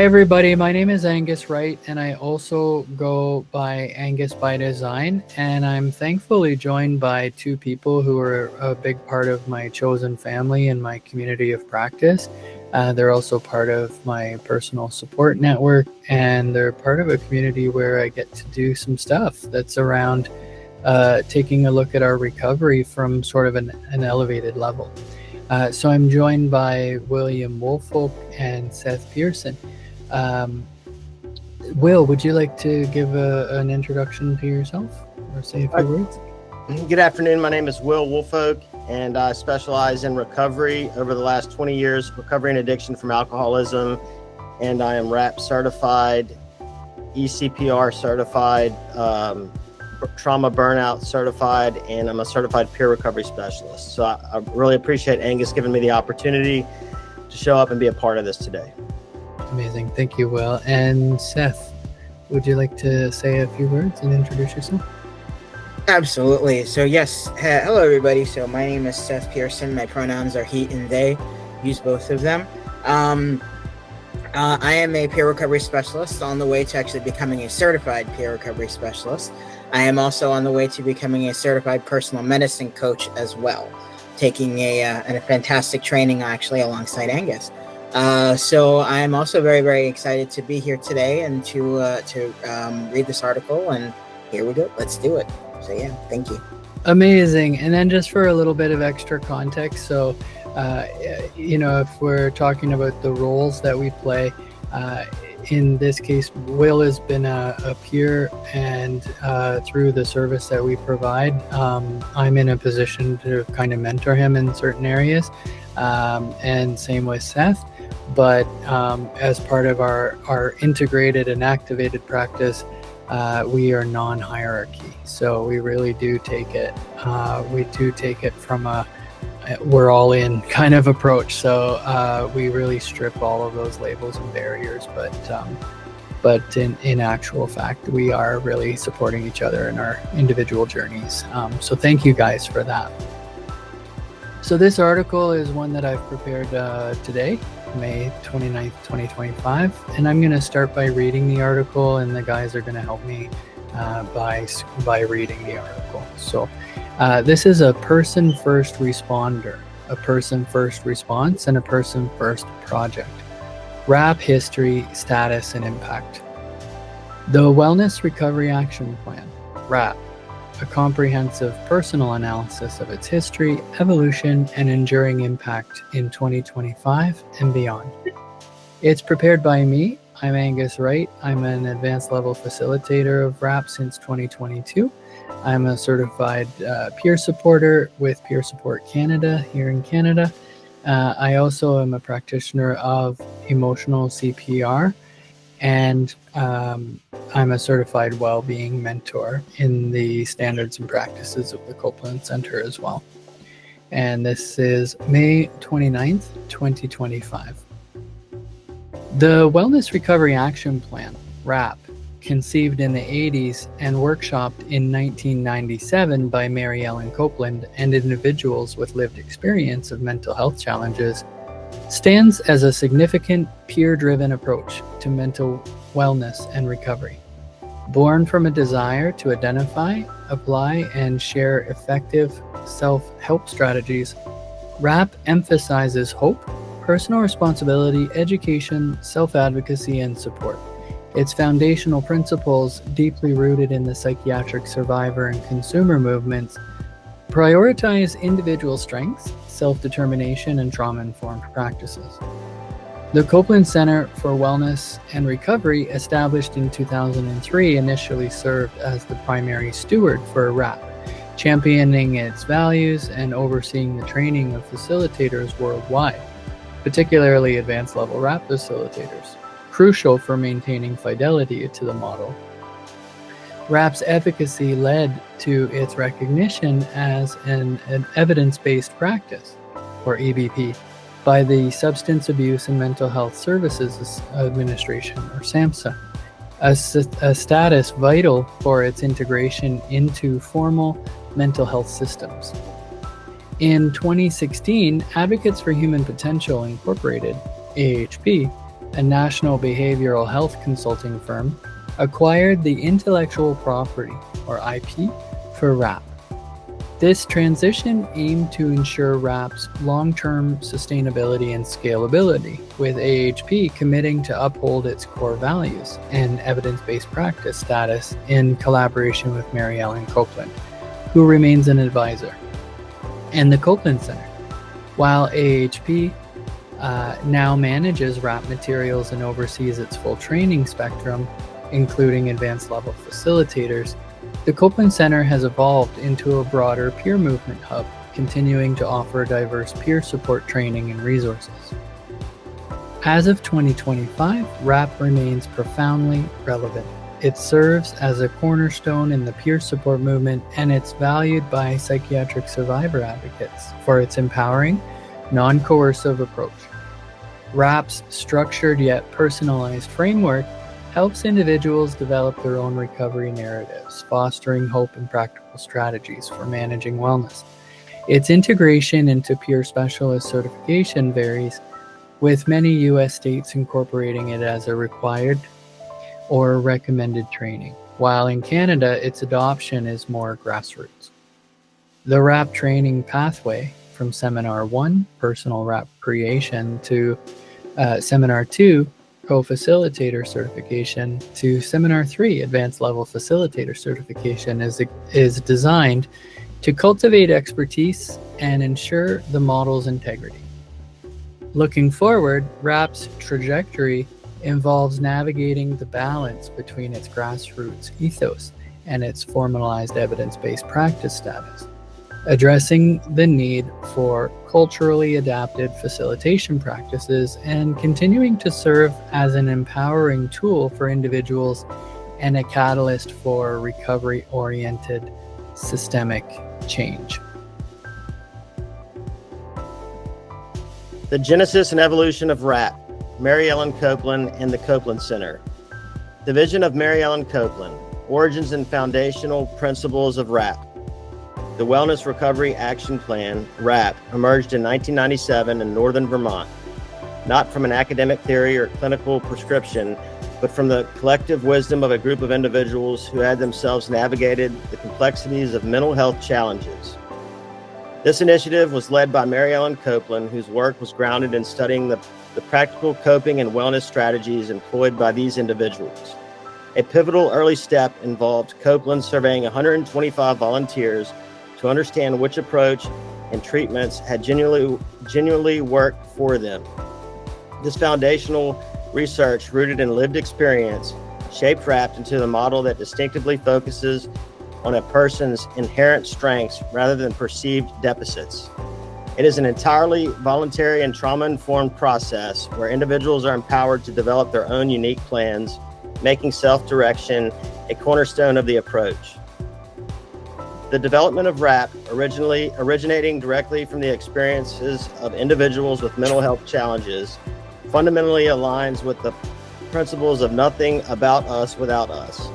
everybody, my name is Angus Wright, and I also go by Angus by Design, and I'm thankfully joined by two people who are a big part of my chosen family and my community of practice. They're also part of my personal support network, and they're part of a community where I get to do some stuff that's around taking a look at our recovery from sort of an elevated level. So I'm joined by William Woolfolk and Seth Pearson. Will, would you like to give an introduction to yourself or say a few words? Good afternoon. My name is Will Woolfolk, and I specialize in recovery over the last 20 years, recovery and addiction from alcoholism. And I am RAP certified, ECPR certified, trauma burnout certified, and I'm a certified peer recovery specialist. So I really appreciate Angus giving me the opportunity to show up and be a part of this today. Amazing. Thank you, Will. And Seth, would you like to say a few words and introduce yourself? Absolutely. So yes, hello everybody. So my name is Seth Pearson. My pronouns are he and they. Use both of them. I am a peer recovery specialist on the way to actually becoming a certified peer recovery specialist. I am also on the way to becoming a certified personal medicine coach as well, taking a fantastic training actually alongside Angus. So I'm also very, very excited to be here today and to read this article. And here we go. Let's do it. So yeah, thank you. Amazing. And then just for a little bit of extra context, so if we're talking about the roles that we play, in this case, Will has been a peer, and through the service that we provide, I'm in a position to kind of mentor him in certain areas, and same with Seth. But as part of our integrated and activated practice, we are non-hierarchy. So we really do take it. We do take it from a we're all in kind of approach. So we really strip all of those labels and barriers. But in actual fact, we are really supporting each other in our individual journeys. So thank you guys for that. So this article is one that I've prepared today, May 29th, 2025. And I'm going to start by reading the article, and the guys are going to help me by reading the article. So this is a person first responder, a person first response, and a person first project. RAP history, status, and impact. The Wellness Recovery Action Plan, RAP, a comprehensive personal analysis of its history, evolution, and enduring impact in 2025 and beyond. It's prepared by me. I'm Angus Wright. I'm an advanced level facilitator of RAP since 2022. I'm a certified peer supporter with Peer Support Canada here in Canada. I also am a practitioner of emotional CPR, and I'm a certified well-being mentor in the standards and practices of the Copeland Center as well. And this is May 29th, 2025. The Wellness Recovery Action Plan, RAP, conceived in the 80s and workshopped in 1997 by Mary Ellen Copeland and individuals with lived experience of mental health challenges, stands as a significant peer-driven approach to mental wellness and recovery. Born from a desire to identify, apply, and share effective self-help strategies, RAP emphasizes hope, personal responsibility, education, self-advocacy, and support. Its foundational principles, deeply rooted in the psychiatric survivor and consumer movements, prioritize individual strengths, self-determination, and trauma-informed practices. The Copeland Center for Wellness and Recovery, established in 2003, initially served as the primary steward for RAP, championing its values and overseeing the training of facilitators worldwide, particularly advanced level RAP facilitators, crucial for maintaining fidelity to the model. RAP's efficacy led to its recognition as an evidence-based practice, or EBP, by the Substance Abuse and Mental Health Services Administration, or SAMHSA, a status vital for its integration into formal mental health systems. In 2016, Advocates for Human Potential Incorporated, AHP, a national behavioral health consulting firm, acquired the intellectual property, or IP, for RAP. This transition aimed to ensure RAP's long-term sustainability and scalability, with AHP committing to uphold its core values and evidence-based practice status in collaboration with Mary Ellen Copeland, who remains an advisor, and the Copeland Center. While AHP now manages RAP materials and oversees its full training spectrum, including advanced level facilitators, the Copeland Center has evolved into a broader peer movement hub, continuing to offer diverse peer support training and resources. As of 2025, RAP remains profoundly relevant. It serves as a cornerstone in the peer support movement, and it's valued by psychiatric survivor advocates for its empowering, non-coercive approach. RAP's structured yet personalized framework helps individuals develop their own recovery narratives, fostering hope and practical strategies for managing wellness. Its integration into peer specialist certification varies, with many U.S. states incorporating it as a required or recommended training, while in Canada, its adoption is more grassroots. The RAP training pathway from Seminar 1, Personal RAP Creation, to Seminar 2, Co-Facilitator Certification, to Seminar 3, Advanced Level Facilitator Certification is designed to cultivate expertise and ensure the model's integrity. Looking forward, RAP's trajectory involves navigating the balance between its grassroots ethos and its formalized evidence-based practice status, addressing the need for culturally adapted facilitation practices and continuing to serve as an empowering tool for individuals and a catalyst for recovery-oriented systemic change. The genesis and evolution of RAP, Mary Ellen Copeland and the Copeland Center. The vision of Mary Ellen Copeland, origins and foundational principles of RAP. The Wellness Recovery Action Plan, RAP, emerged in 1997 in northern Vermont, not from an academic theory or clinical prescription, but from the collective wisdom of a group of individuals who had themselves navigated the complexities of mental health challenges. This initiative was led by Mary Ellen Copeland, whose work was grounded in studying the practical coping and wellness strategies employed by these individuals. A pivotal early step involved Copeland surveying 125 volunteers to understand which approach and treatments had genuinely worked for them. This foundational research, rooted in lived experience, shaped RAP into the model that distinctively focuses on a person's inherent strengths rather than perceived deficits. It is an entirely voluntary and trauma-informed process where individuals are empowered to develop their own unique plans, making self-direction a cornerstone of the approach. The development of RAP, originating directly from the experiences of individuals with mental health challenges, fundamentally aligns with the principles of nothing about us without us.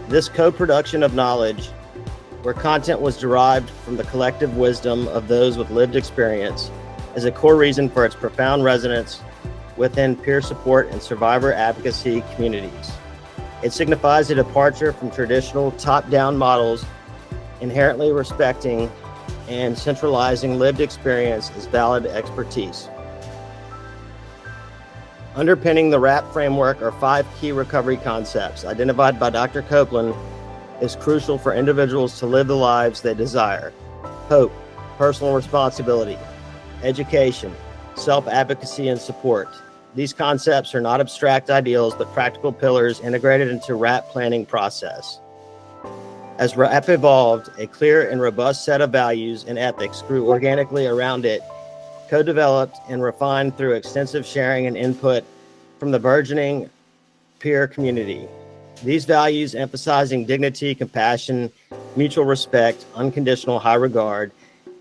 This co-production of knowledge, where content was derived from the collective wisdom of those with lived experience, is a core reason for its profound resonance within peer support and survivor advocacy communities. It signifies a departure from traditional top-down models, inherently respecting and centralizing lived experience as valid expertise. Underpinning the RAP framework are 5 key recovery concepts identified by Dr. Copeland is crucial for individuals to live the lives they desire: hope, personal responsibility, education, self-advocacy, and support. These concepts are not abstract ideals, but practical pillars integrated into RAP planning process. As RAP evolved, a clear and robust set of values and ethics grew organically around it, co-developed and refined through extensive sharing and input from the burgeoning peer community. These values, emphasizing dignity, compassion, mutual respect, unconditional high regard,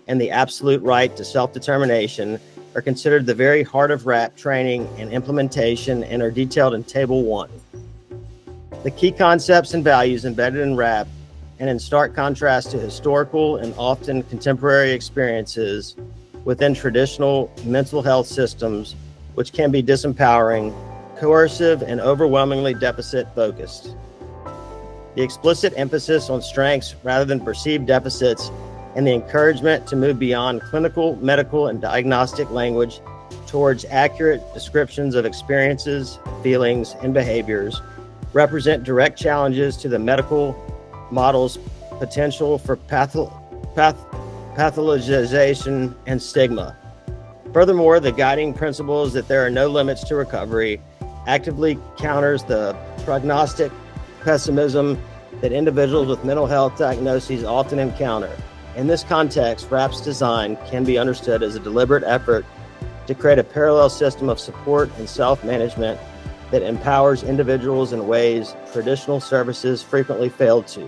and the absolute right to self-determination, are considered the very heart of RAP training and implementation and are detailed in Table 1. The key concepts and values embedded in RAP, and in stark contrast to historical and often contemporary experiences within traditional mental health systems, which can be disempowering, coercive, and overwhelmingly deficit-focused. The explicit emphasis on strengths rather than perceived deficits, and the encouragement to move beyond clinical, medical, and diagnostic language towards accurate descriptions of experiences, feelings, and behaviors represent direct challenges to the medical model's potential for pathologization and stigma. Furthermore, the guiding principle is that there are no limits to recovery actively counters the prognostic pessimism that individuals with mental health diagnoses often encounter. In this contest, RAP's design can be understood as a deliberate effort to create a parallel system of support and self-management that empowers individuals in ways traditional services frequently fail to,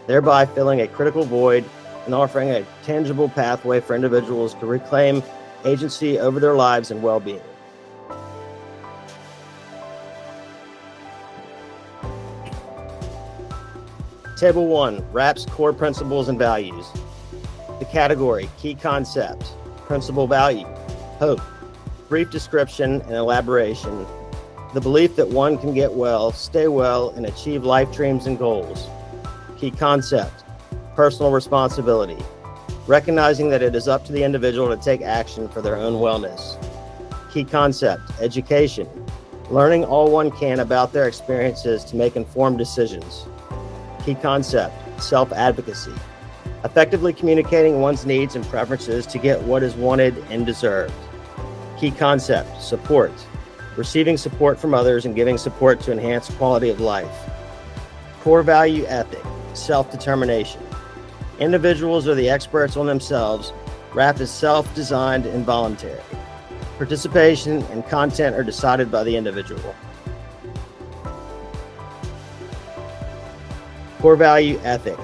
thereby filling a critical void and offering a tangible pathway for individuals to reclaim agency over their lives and well-being. Table 1, RAP's core principles and values. The category, key concepts, principal value, hope, brief description and elaboration, the belief that one can get well, stay well, and achieve life dreams and goals. Key concept, personal responsibility, recognizing that it is up to the individual to take action for their own wellness. Key concept, education, learning all one can about their experiences to make informed decisions. Key concept, self-advocacy, effectively communicating one's needs and preferences to get what is wanted and deserved. Key concept, support, receiving support from others and giving support to enhance quality of life. Core value ethic, self-determination. Individuals are the experts on themselves. RAP is self-designed and voluntary. Participation and content are decided by the individual. Core value ethic,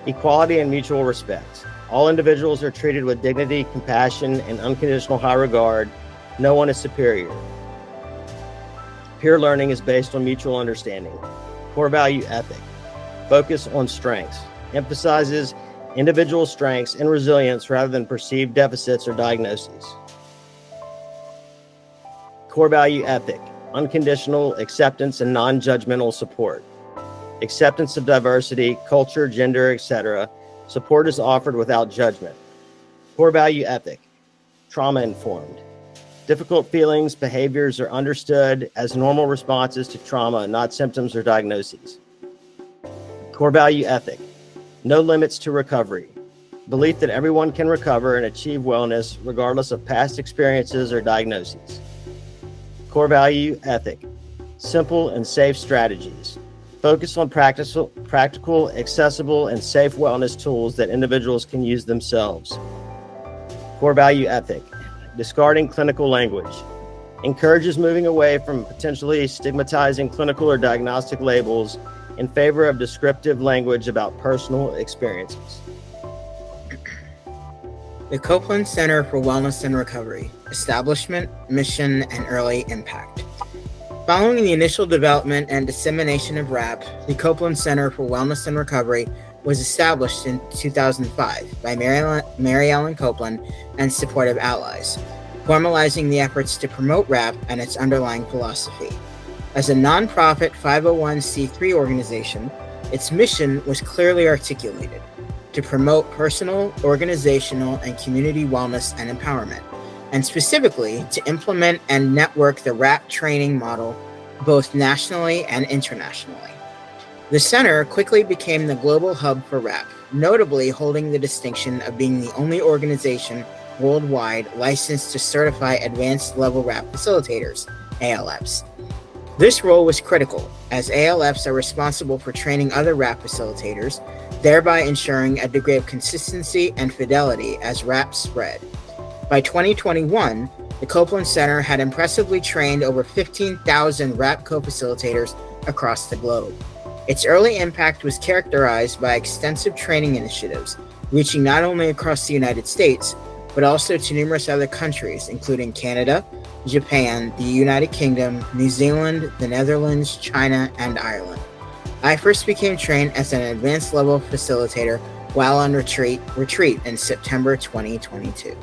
equality and mutual respect. All individuals are treated with dignity, compassion, and unconditional high regard. No one is superior. Peer learning is based on mutual understanding. Core value ethic, focus on strengths, emphasizes individual strengths and resilience rather than perceived deficits or diagnoses. Core value ethic, unconditional acceptance and non-judgmental support. Acceptance of diversity, culture, gender, etc. Support is offered without judgment. Core value ethic, trauma-informed. Difficult feelings, behaviors are understood as normal responses to trauma, not symptoms or diagnoses. Core value ethic, no limits to recovery. Belief that everyone can recover and achieve wellness regardless of past experiences or diagnoses. Core value ethic, simple and safe strategies. Focus on practical, accessible, and safe wellness tools that individuals can use themselves. Core value ethic, discarding clinical language. Encourages moving away from potentially stigmatizing clinical or diagnostic labels in favor of descriptive language about personal experiences. The Copeland Center for Wellness and Recovery, Establishment, Mission, and Early Impact. Following the initial development and dissemination of RAP, the Copeland Center for Wellness and Recovery was established in 2005 by Mary Ellen Copeland and supportive allies, formalizing the efforts to promote RAP and its underlying philosophy. As a nonprofit 501c3 organization, its mission was clearly articulated: to promote personal, organizational, and community wellness and empowerment, and specifically to implement and network the RAP training model both nationally and internationally. The center quickly became the global hub for RAP, notably holding the distinction of being the only organization worldwide licensed to certify advanced level RAP facilitators, ALFs. This role was critical, as ALFs are responsible for training other RAP facilitators, thereby ensuring a degree of consistency and fidelity as RAP spread. By 2021, the Copeland Center had impressively trained over 15,000 RAP co-facilitators across the globe. Its early impact was characterized by extensive training initiatives, reaching not only across the United States, but also to numerous other countries, including Canada, Japan, the United Kingdom, New Zealand, the Netherlands, China, and Ireland. I first became trained as an advanced level facilitator while on retreat in September 2022.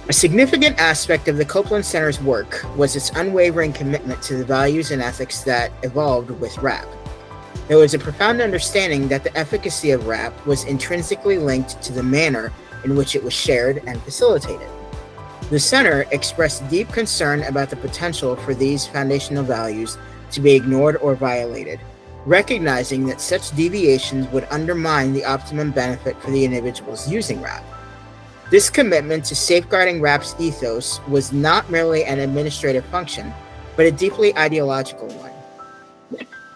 A significant aspect of the Copeland Center's work was its unwavering commitment to the values and ethics that evolved with RAP. There was a profound understanding that the efficacy of RAP was intrinsically linked to the manner in which it was shared and facilitated. The Center expressed deep concern about the potential for these foundational values to be ignored or violated, recognizing that such deviations would undermine the optimum benefit for the individuals using RAP. This commitment to safeguarding RAP's ethos was not merely an administrative function, but a deeply ideological one.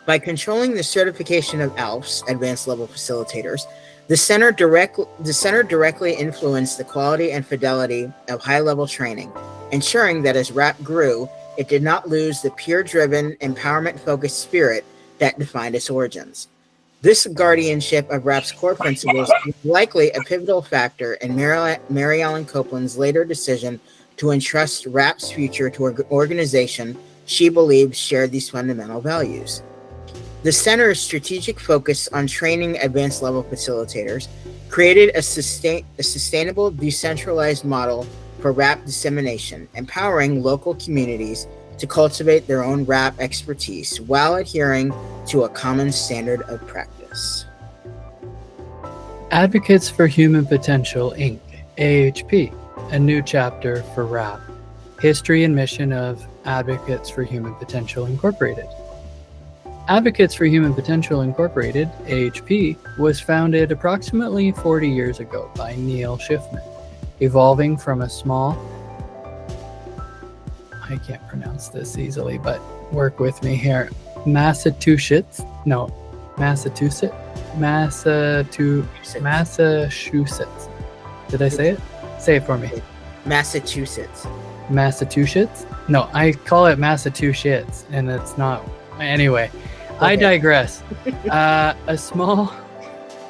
By controlling the certification of ALFs, advanced level facilitators, the center directly influenced the quality and fidelity of high-level training, ensuring that as RAP grew, it did not lose the peer-driven, empowerment-focused spirit that defined its origins. This guardianship of RAP's core principles is likely a pivotal factor in Mary Ellen Copeland's later decision to entrust RAP's future to an organization she believed shared these fundamental values. The Center's strategic focus on training advanced level facilitators created a sustainable, decentralized model for RAP dissemination, empowering local communities to cultivate their own RAP expertise while adhering to a common standard of practice. Advocates for Human Potential, Inc., AHP, a new chapter for RAP. History and mission of Advocates for Human Potential, Incorporated. Advocates for Human Potential, Incorporated, AHP, was founded approximately 40 years ago by Neil Schiffman, evolving from a small, I can't pronounce this easily, but work with me here, Massachusetts. Did I say it? Say it for me. Massachusetts. No, I call it Massachusetts, and it's not. Anyway, okay. I digress. A small,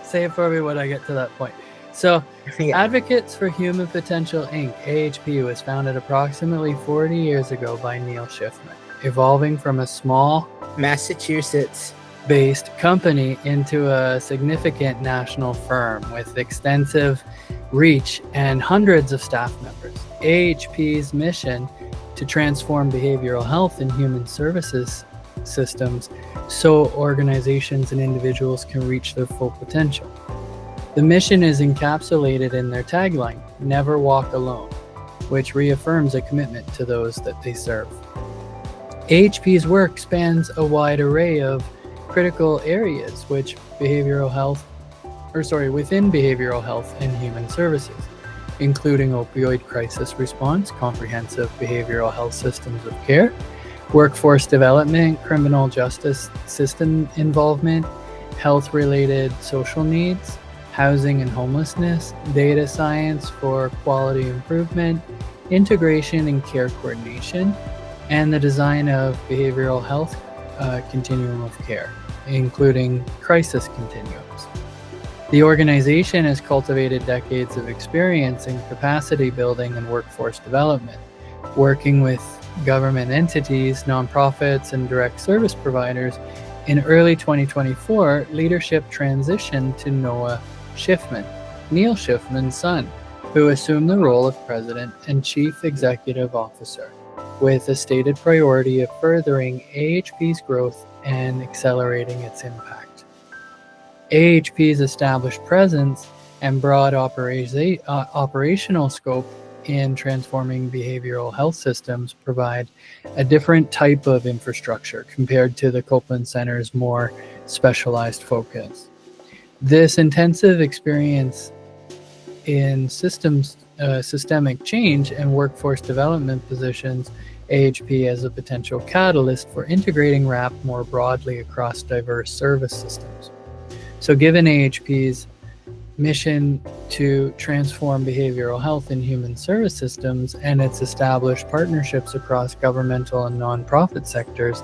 say it for me when I get to that point. So, yeah. Advocates for Human Potential, Inc., AHP, was founded approximately 40 years ago by Neil Schiffman, evolving from a small Massachusetts-based company into a significant national firm with extensive reach and hundreds of staff members. AHP's mission to transform behavioral health and human services systems so organizations and individuals can reach their full potential. The mission is encapsulated in their tagline, "Never Walk Alone," which reaffirms a commitment to those that they serve. AHP's work spans a wide array of critical areas within behavioral health and human services, including opioid crisis response, comprehensive behavioral health systems of care, workforce development, criminal justice system involvement, health-related social needs, housing and homelessness, data science for quality improvement, integration and care coordination, and the design of behavioral health continuum of care, including crisis continuums. The organization has cultivated decades of experience in capacity building and workforce development, working with government entities, nonprofits, and direct service providers. In early 2024, leadership transitioned to Noah Schiffman, Neil Schiffman's son, who assumed the role of president and chief executive officer, with a stated priority of furthering AHP's growth and accelerating its impact. AHP's established presence and broad operational scope in transforming behavioral health systems provide a different type of infrastructure compared to the Copeland Center's more specialized focus. This intensive experience in systemic change and workforce development positions AHP as a potential catalyst for integrating RAP more broadly across diverse service systems. So given AHP's mission to transform behavioral health and human service systems and its established partnerships across governmental and nonprofit sectors,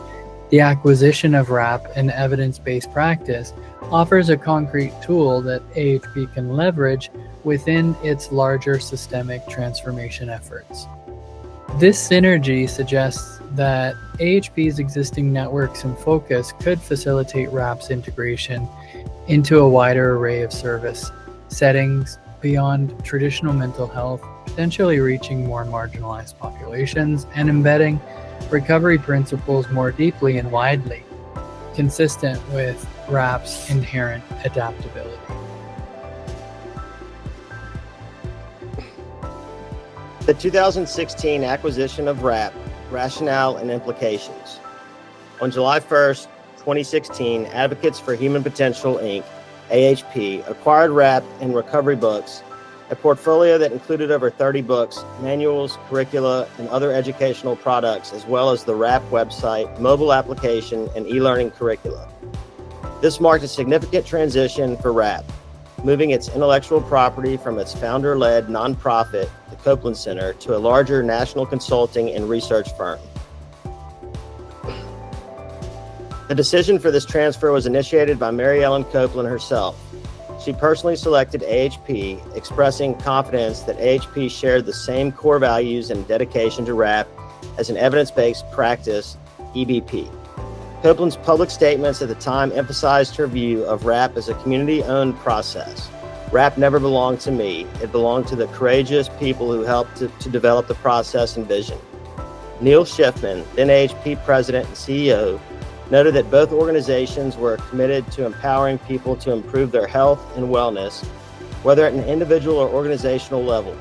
the acquisition of RAP and evidence-based practice offers a concrete tool that AHP can leverage within its larger systemic transformation efforts. This synergy suggests that AHP's existing networks and focus could facilitate RAP's integration into a wider array of service settings beyond traditional mental health, potentially reaching more marginalized populations and embedding recovery principles more deeply and widely, consistent with RAP's inherent adaptability. The 2016 acquisition of RAP, Rationale and Implications. On July 1st, 2016, Advocates for Human Potential, Inc., AHP, acquired RAP and Recovery Books, a portfolio that included over 30 books, manuals, curricula, and other educational products, as well as the RAP website, mobile application, and e-learning curricula. This marked a significant transition for RAP, moving its intellectual property from its founder-led nonprofit, the Copeland Center, to a larger national consulting and research firm. The decision for this transfer was initiated by Mary Ellen Copeland herself. She personally selected AHP, expressing confidence that AHP shared the same core values and dedication to RAP as an evidence-based practice, EBP. Copeland's public statements at the time emphasized her view of RAP as a community-owned process. RAP never belonged to me. It belonged to the courageous people who helped to develop the process and vision. Neil Schiffman, then AHP president and CEO, noted that both organizations were committed to empowering people to improve their health and wellness, whether at an individual or organizational level.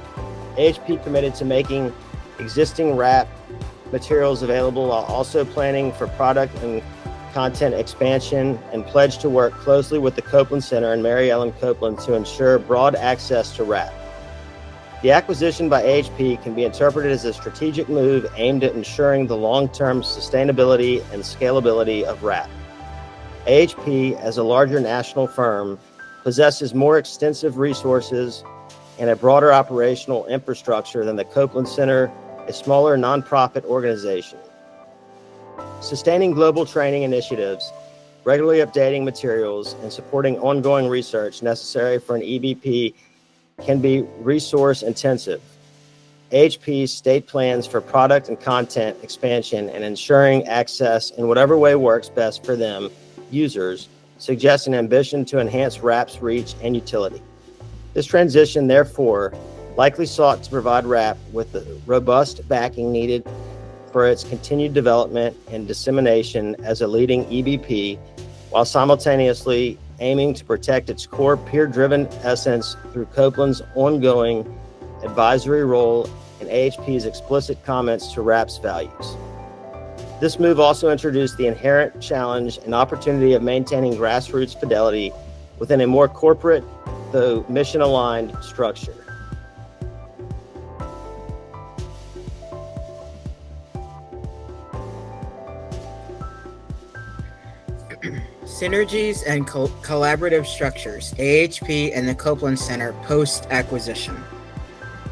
AHP committed to making existing RAP materials available while also planning for product and content expansion, and pledged to work closely with the Copeland Center and Mary Ellen Copeland to ensure broad access to RAP. The acquisition by AHP can be interpreted as a strategic move aimed at ensuring the long-term sustainability and scalability of RAP. AHP, as a larger national firm, possesses more extensive resources and a broader operational infrastructure than the Copeland Center, a smaller nonprofit organization. Sustaining global training initiatives, regularly updating materials, and supporting ongoing research necessary for an EBP can be resource intensive. AHP's state plans for product and content expansion and ensuring access in whatever way works best for them, users, suggest an ambition to enhance RAP's reach and utility. This transition, therefore, likely sought to provide RAP with the robust backing needed for its continued development and dissemination as a leading EBP, while simultaneously aiming to protect its core peer-driven essence through Copeland's ongoing advisory role and AHP's explicit comments to RAP's values. This move also introduced the inherent challenge and opportunity of maintaining grassroots fidelity within a more corporate, though mission-aligned structure. Synergies and collaborative structures, AHP and the Copeland Center post-acquisition.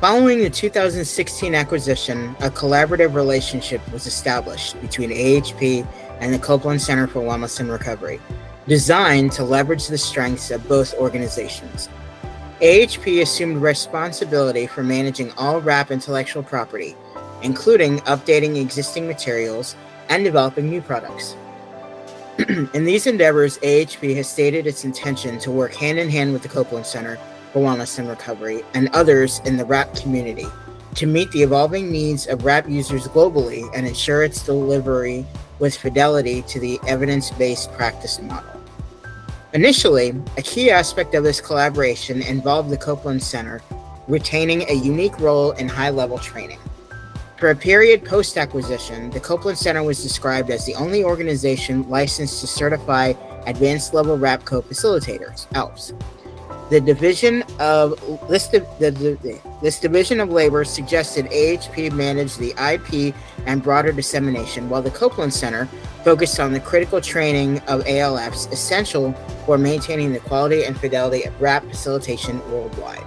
Following the 2016 acquisition, a collaborative relationship was established between AHP and the Copeland Center for Wellness and Recovery, designed to leverage the strengths of both organizations. AHP assumed responsibility for managing all RAP intellectual property, including updating existing materials and developing new products. In these endeavors, AHP has stated its intention to work hand-in-hand with the Copeland Center for Wellness and Recovery and others in the RAP community to meet the evolving needs of RAP users globally and ensure its delivery with fidelity to the evidence-based practice model. Initially, a key aspect of this collaboration involved the Copeland Center retaining a unique role in high-level training. For a period post-acquisition, the Copeland Center was described as the only organization licensed to certify advanced level RAP co-facilitators, ALFs. This division of labor suggested AHP manage the IP and broader dissemination, while the Copeland Center focused on the critical training of ALFs essential for maintaining the quality and fidelity of RAP facilitation worldwide.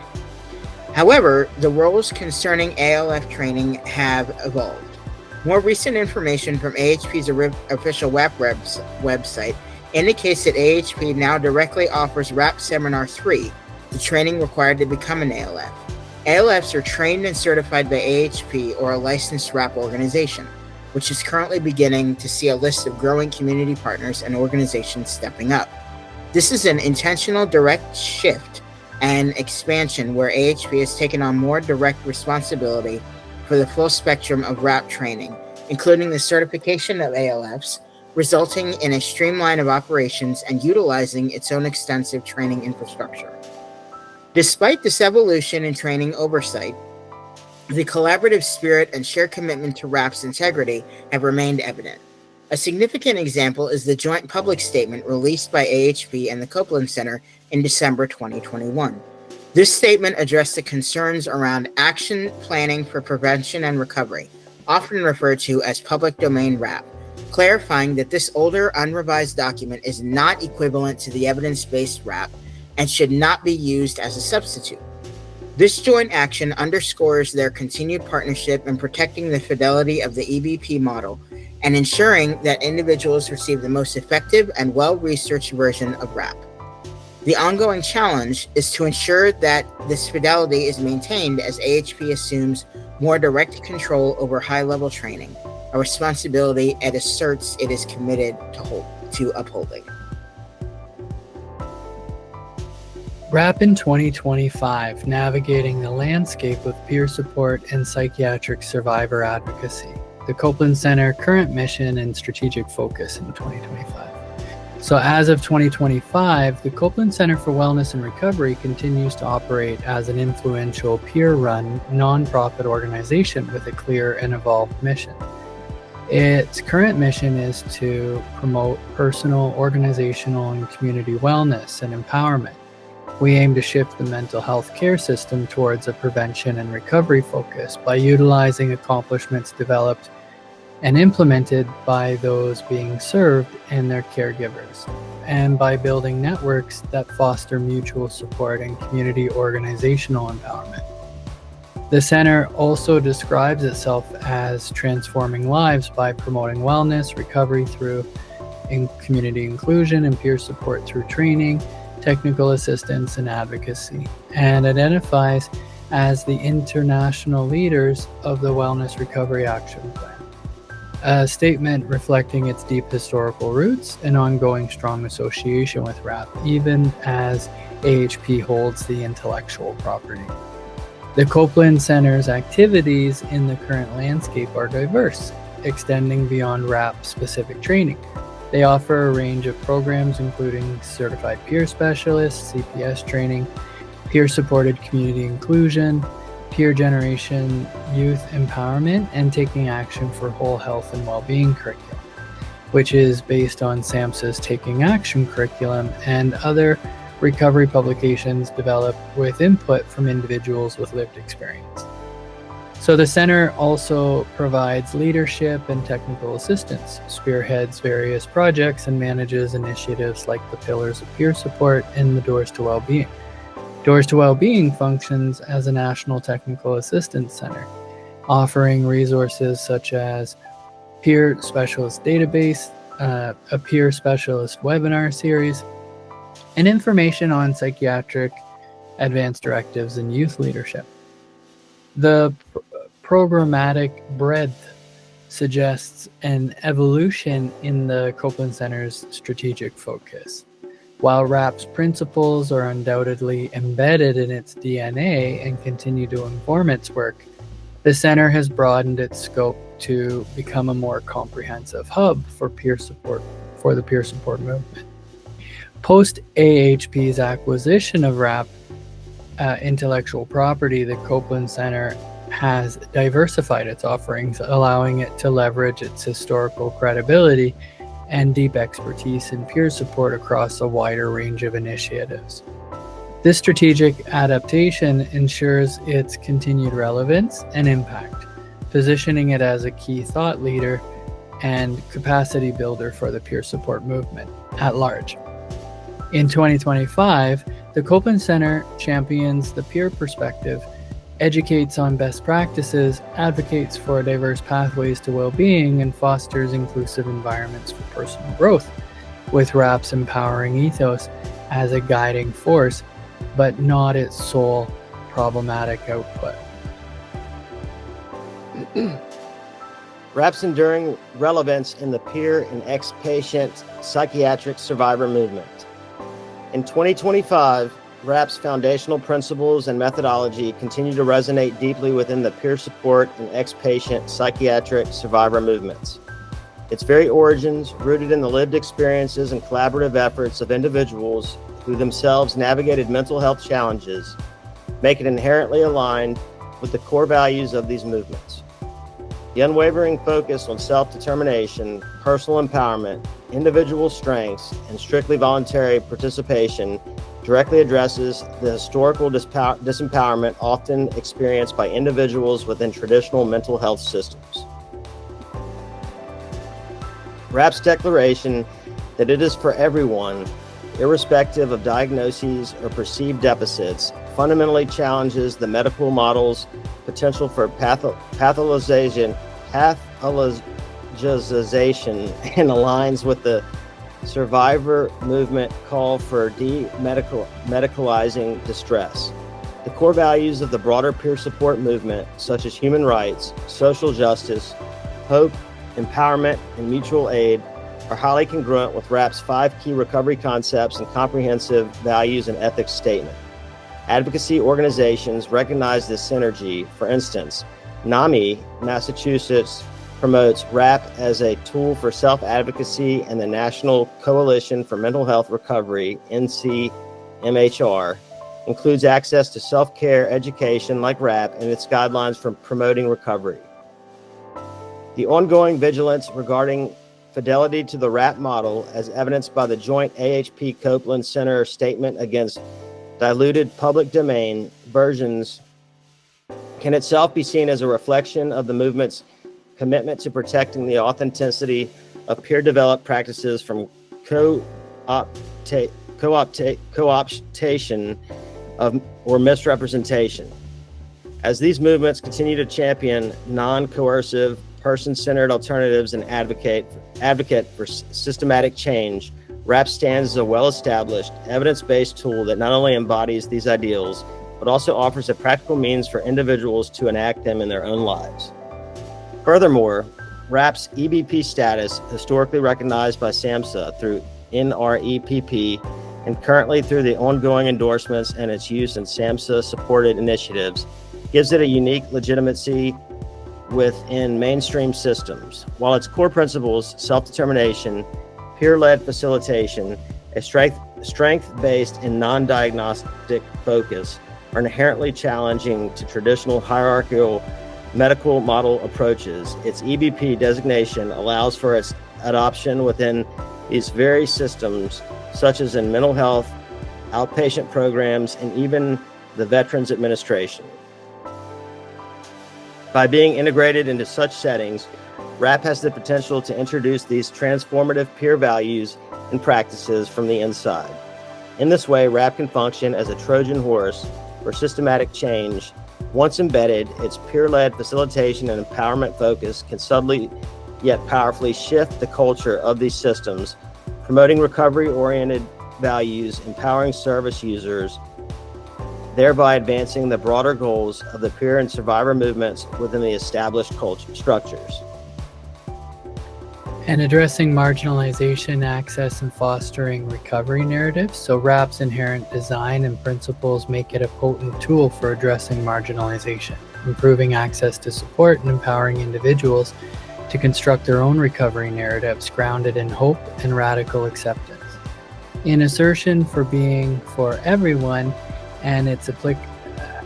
However, the roles concerning ALF training have evolved. More recent information from AHP's official RAP website indicates that AHP now directly offers RAP Seminar 3, the training required to become an ALF. ALFs are trained and certified by AHP or a licensed RAP organization, which is currently beginning to see a list of growing community partners and organizations stepping up. This is an intentional direct shift and expansion where AHP has taken on more direct responsibility for the full spectrum of RAP training, including the certification of ALFs, resulting in a streamline of operations and utilizing its own extensive training infrastructure. Despite this evolution in training oversight, the collaborative spirit and shared commitment to RAP's integrity have remained evident. A significant example is the joint public statement released by AHP and the Copeland Center in December 2021. This statement addressed the concerns around action planning for prevention and recovery, often referred to as public domain RAP, clarifying that this older, unrevised document is not equivalent to the evidence-based RAP and should not be used as a substitute. This joint action underscores their continued partnership in protecting the fidelity of the EBP model and ensuring that individuals receive the most effective and well-researched version of RAP. The ongoing challenge is to ensure that this fidelity is maintained as AHP assumes more direct control over high-level training, a responsibility it asserts it is committed to upholding. RAP in 2025, navigating the landscape of peer support and psychiatric survivor advocacy. The Copeland Center current mission and strategic focus in 2025. So as of 2025, the Copeland Center for Wellness and Recovery continues to operate as an influential peer-run nonprofit organization with a clear and evolved mission. Its current mission is to promote personal, organizational, and community wellness and empowerment. We aim to shift the mental health care system towards a prevention and recovery focus by utilizing accomplishments developed and implemented by those being served and their caregivers, and by building networks that foster mutual support and community organizational empowerment. The center also describes itself as transforming lives by promoting wellness, recovery through community inclusion, and peer support through training, technical assistance, and advocacy, and identifies as the international leaders of the Wellness Recovery Action Plan. A statement reflecting its deep historical roots and ongoing strong association with RAP, even as AHP holds the intellectual property. The Copeland Center's activities in the current landscape are diverse, extending beyond RAP-specific training. They offer a range of programs including certified peer specialists, CPS training, peer-supported community inclusion, peer generation, youth empowerment, and taking action for whole health and well-being curriculum, which is based on SAMHSA's Taking Action curriculum and other recovery publications developed with input from individuals with lived experience. So the center also provides leadership and technical assistance, spearheads various projects, and manages initiatives like the Pillars of Peer Support and the Doors to Wellbeing. Doors to Wellbeing functions as a national technical assistance center, offering resources such as peer specialist database, a peer specialist webinar series, and information on psychiatric advanced directives and youth leadership. The programmatic breadth suggests an evolution in the Copeland Center's strategic focus. While RAP's principles are undoubtedly embedded in its DNA and continue to inform its work, the center has broadened its scope to become a more comprehensive hub for peer support for the peer support movement. Post AHP's acquisition of RAP intellectual property, the Copeland Center has diversified its offerings, allowing it to leverage its historical credibility and deep expertise in peer support across a wider range of initiatives. This strategic adaptation ensures its continued relevance and impact, positioning it as a key thought leader and capacity builder for the peer support movement at large. In 2025, the Copeland Center champions the peer perspective, educates on best practices, advocates for diverse pathways to well-being, and fosters inclusive environments for personal growth, with RAP's empowering ethos as a guiding force, but not its sole problematic output. RAP's enduring relevance in the peer and ex-patient psychiatric survivor movement. In 2025, RAP's foundational principles and methodology continue to resonate deeply within the peer support and ex-patient psychiatric survivor movements. Its very origins, rooted in the lived experiences and collaborative efforts of individuals who themselves navigated mental health challenges, make it inherently aligned with the core values of these movements. The unwavering focus on self-determination, personal empowerment, individual strengths, and strictly voluntary participation directly addresses the historical disempowerment often experienced by individuals within traditional mental health systems. RAP's declaration that it is for everyone, irrespective of diagnoses or perceived deficits, fundamentally challenges the medical model's potential for pathologization and aligns with the survivor movement call for medicalizing distress. The core values of the broader peer support movement, such as human rights, social justice, hope, empowerment, and mutual aid, are highly congruent with RAP's 5 key recovery concepts and comprehensive values and ethics statement. Advocacy organizations recognize this synergy. For instance, NAMI, Massachusetts, promotes RAP as a tool for self-advocacy, and the National Coalition for Mental Health Recovery, NCMHR, includes access to self-care education like RAP and its guidelines for promoting recovery. The ongoing vigilance regarding fidelity to the RAP model, as evidenced by the joint AHP Copeland Center statement against diluted public domain versions, can itself be seen as a reflection of the movement's commitment to protecting the authenticity of peer-developed practices from co-optation or misrepresentation. As these movements continue to champion non-coercive, person-centered alternatives and advocate for systematic change, RAP stands as a well-established, evidence-based tool that not only embodies these ideals, but also offers a practical means for individuals to enact them in their own lives. Furthermore, RAP's EBP status, historically recognized by SAMHSA through NREPP, and currently through the ongoing endorsements and its use in SAMHSA-supported initiatives, gives it a unique legitimacy within mainstream systems. While its core principles, self-determination, peer-led facilitation, a strength-based and non-diagnostic focus, are inherently challenging to traditional hierarchical medical model approaches, its EBP designation allows for its adoption within these very systems, such as in mental health, outpatient programs, and even the Veterans Administration. By being integrated into such settings, RAP has the potential to introduce these transformative peer values and practices from the inside. In this way, RAP can function as a Trojan horse for systematic change. Once embedded, its peer-led facilitation and empowerment focus can subtly yet powerfully shift the culture of these systems, promoting recovery-oriented values, empowering service users, thereby advancing the broader goals of the peer and survivor movements within the established culture structures. And addressing marginalization, access, and fostering recovery narratives. So RAP's inherent design and principles make it a potent tool for addressing marginalization, improving access to support, and empowering individuals to construct their own recovery narratives grounded in hope and radical acceptance. In assertion for being for everyone and its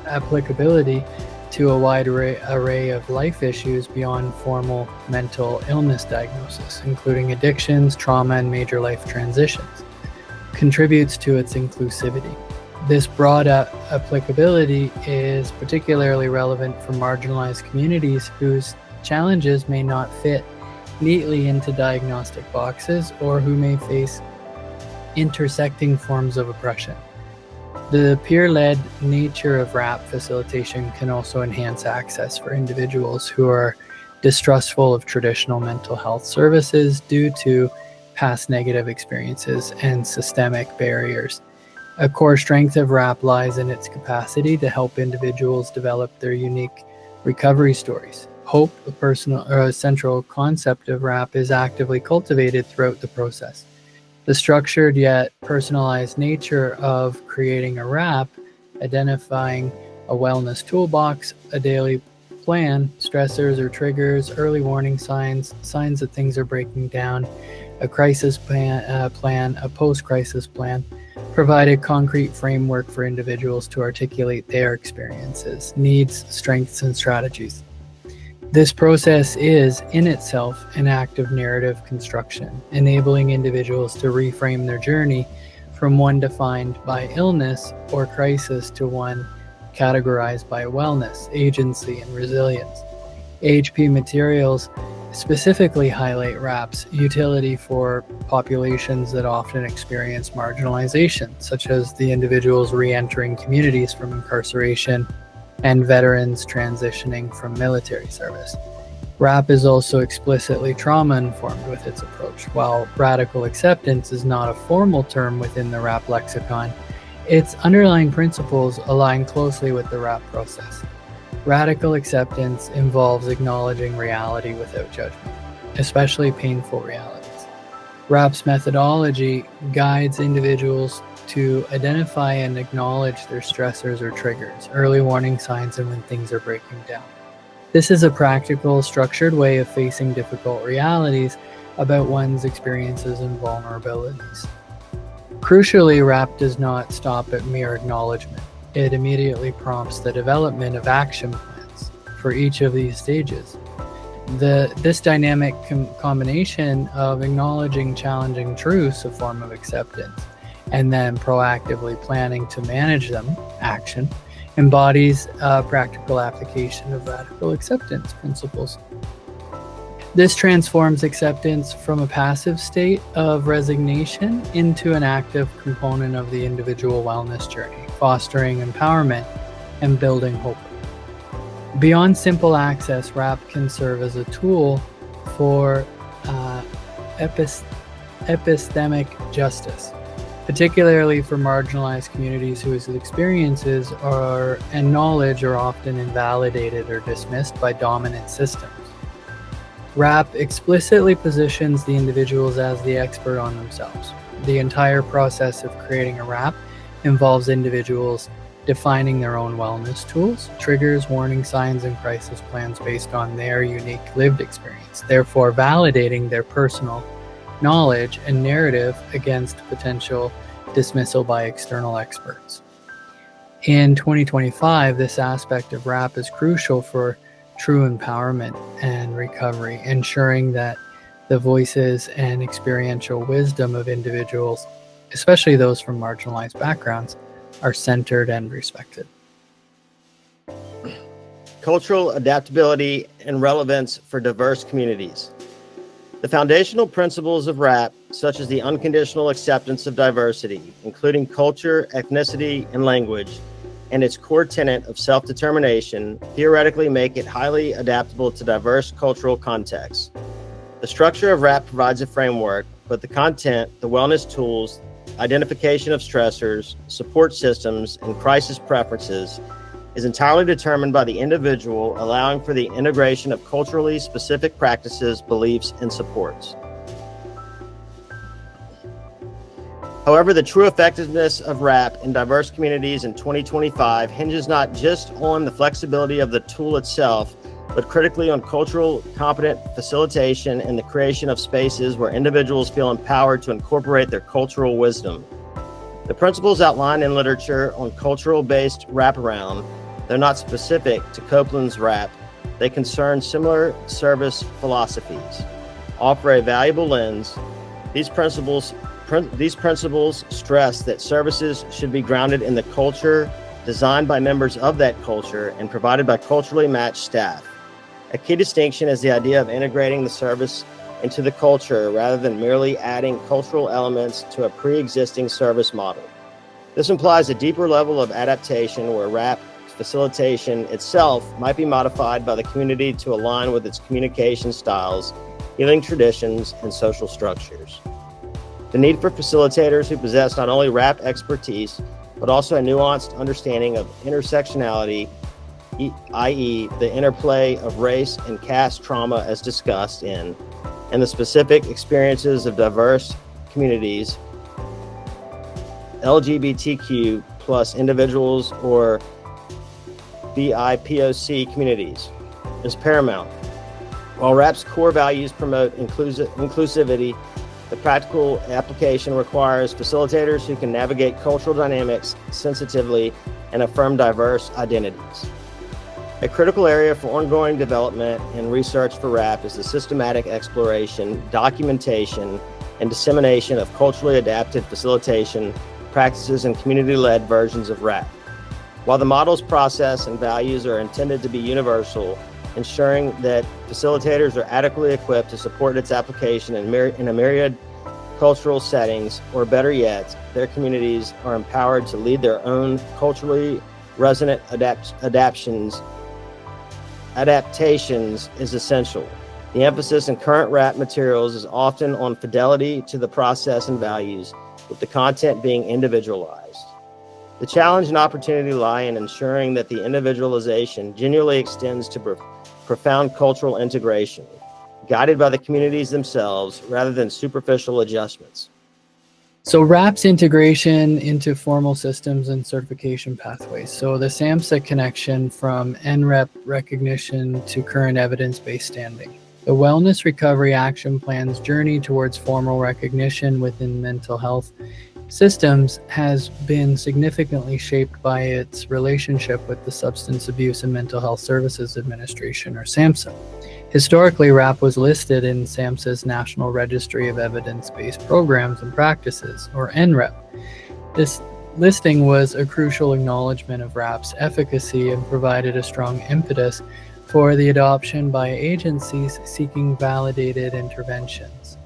applicability to a wide array of life issues beyond formal mental illness diagnosis, including addictions, trauma, and major life transitions, contributes to its inclusivity. This broad applicability is particularly relevant for marginalized communities whose challenges may not fit neatly into diagnostic boxes or who may face intersecting forms of oppression. The peer-led nature of RAP facilitation can also enhance access for individuals who are distrustful of traditional mental health services due to past negative experiences and systemic barriers. A core strength of RAP lies in its capacity to help individuals develop their unique recovery stories. Hope, a central concept of RAP, is actively cultivated throughout the process. The structured yet personalized nature of creating a rap, identifying a wellness toolbox, a daily plan, stressors or triggers, early warning signs, signs that things are breaking down, a crisis plan, a post-crisis plan, provide a concrete framework for individuals to articulate their experiences, needs, strengths, and strategies. This process is, in itself, an act of narrative construction, enabling individuals to reframe their journey from one defined by illness or crisis to one categorized by wellness, agency, and resilience. AHP materials specifically highlight RAP's utility for populations that often experience marginalization, such as the individuals re-entering communities from incarceration and veterans transitioning from military service. RAP is also explicitly trauma-informed with its approach. While radical acceptance is not a formal term within the RAP lexicon, its underlying principles align closely with the RAP process. Radical acceptance involves acknowledging reality without judgment, especially painful realities. RAP's methodology guides individuals to identify and acknowledge their stressors or triggers, early warning signs, and when things are breaking down. This is a practical, structured way of facing difficult realities about one's experiences and vulnerabilities. Crucially, RAP does not stop at mere acknowledgement. It immediately prompts the development of action plans for each of these stages. This dynamic combination of acknowledging challenging truths, a form of acceptance, and then proactively planning to manage them, action, embodies a practical application of radical acceptance principles. This transforms acceptance from a passive state of resignation into an active component of the individual wellness journey, fostering empowerment and building hope. Beyond simple access, RAP can serve as a tool for epistemic justice, particularly for marginalized communities whose experiences and knowledge are often invalidated or dismissed by dominant systems. RAP explicitly positions the individuals as the expert on themselves. The entire process of creating a RAP involves individuals defining their own wellness tools, triggers, warning signs, and crisis plans based on their unique lived experience, therefore validating their personal knowledge and narrative against potential dismissal by external experts. In 2025, this aspect of RAP is crucial for true empowerment and recovery, ensuring that the voices and experiential wisdom of individuals, especially those from marginalized backgrounds, are centered and respected. Cultural adaptability and relevance for diverse communities. The foundational principles of RAP, such as the unconditional acceptance of diversity, including culture, ethnicity, and language, and its core tenet of self-determination, theoretically make it highly adaptable to diverse cultural contexts. The structure of RAP provides a framework, but the content, the wellness tools, identification of stressors, support systems, and crisis preferences is entirely determined by the individual, allowing for the integration of culturally specific practices, beliefs, and supports. However, the true effectiveness of RAP in diverse communities in 2025 hinges not just on the flexibility of the tool itself, but critically on cultural competent facilitation and the creation of spaces where individuals feel empowered to incorporate their cultural wisdom. The principles outlined in literature on cultural-based wraparound, they're not specific to Copeland's RAP. They concern similar service philosophies, offer a valuable lens. These principles stress that services should be grounded in the culture, designed by members of that culture, and provided by culturally matched staff. A key distinction is the idea of integrating the service into the culture rather than merely adding cultural elements to a pre-existing service model. This implies a deeper level of adaptation where RAP facilitation itself might be modified by the community to align with its communication styles, healing traditions, and social structures. The need for facilitators who possess not only RAP expertise, but also a nuanced understanding of intersectionality, i.e. the interplay of race and caste trauma as discussed in, and the specific experiences of diverse communities, LGBTQ plus individuals, or BIPOC communities is paramount. While RAP's core values promote inclusivity, the practical application requires facilitators who can navigate cultural dynamics sensitively and affirm diverse identities. A critical area for ongoing development and research for RAP is the systematic exploration, documentation, and dissemination of culturally adapted facilitation practices and community-led versions of RAP. While the model's process and values are intended to be universal, ensuring that facilitators are adequately equipped to support its application in a myriad cultural settings, or better yet, their communities are empowered to lead their own culturally resonant adaptations is essential. The emphasis in current RAP materials is often on fidelity to the process and values, with the content being individualized. The challenge and opportunity lie in ensuring that the individualization genuinely extends to profound cultural integration, guided by the communities themselves rather than superficial adjustments. So RAP's integration into formal systems and certification pathways. So the SAMHSA connection from NREP recognition to current evidence-based standing. The Wellness Recovery Action Plan's journey towards formal recognition within mental health systems has been significantly shaped by its relationship with the Substance Abuse and Mental Health Services Administration, or SAMHSA. Historically, RAP was listed in SAMHSA's National Registry of Evidence-Based Programs and Practices, or NREP. This listing was a crucial acknowledgement of RAP's efficacy and provided a strong impetus for the adoption by agencies seeking validated interventions.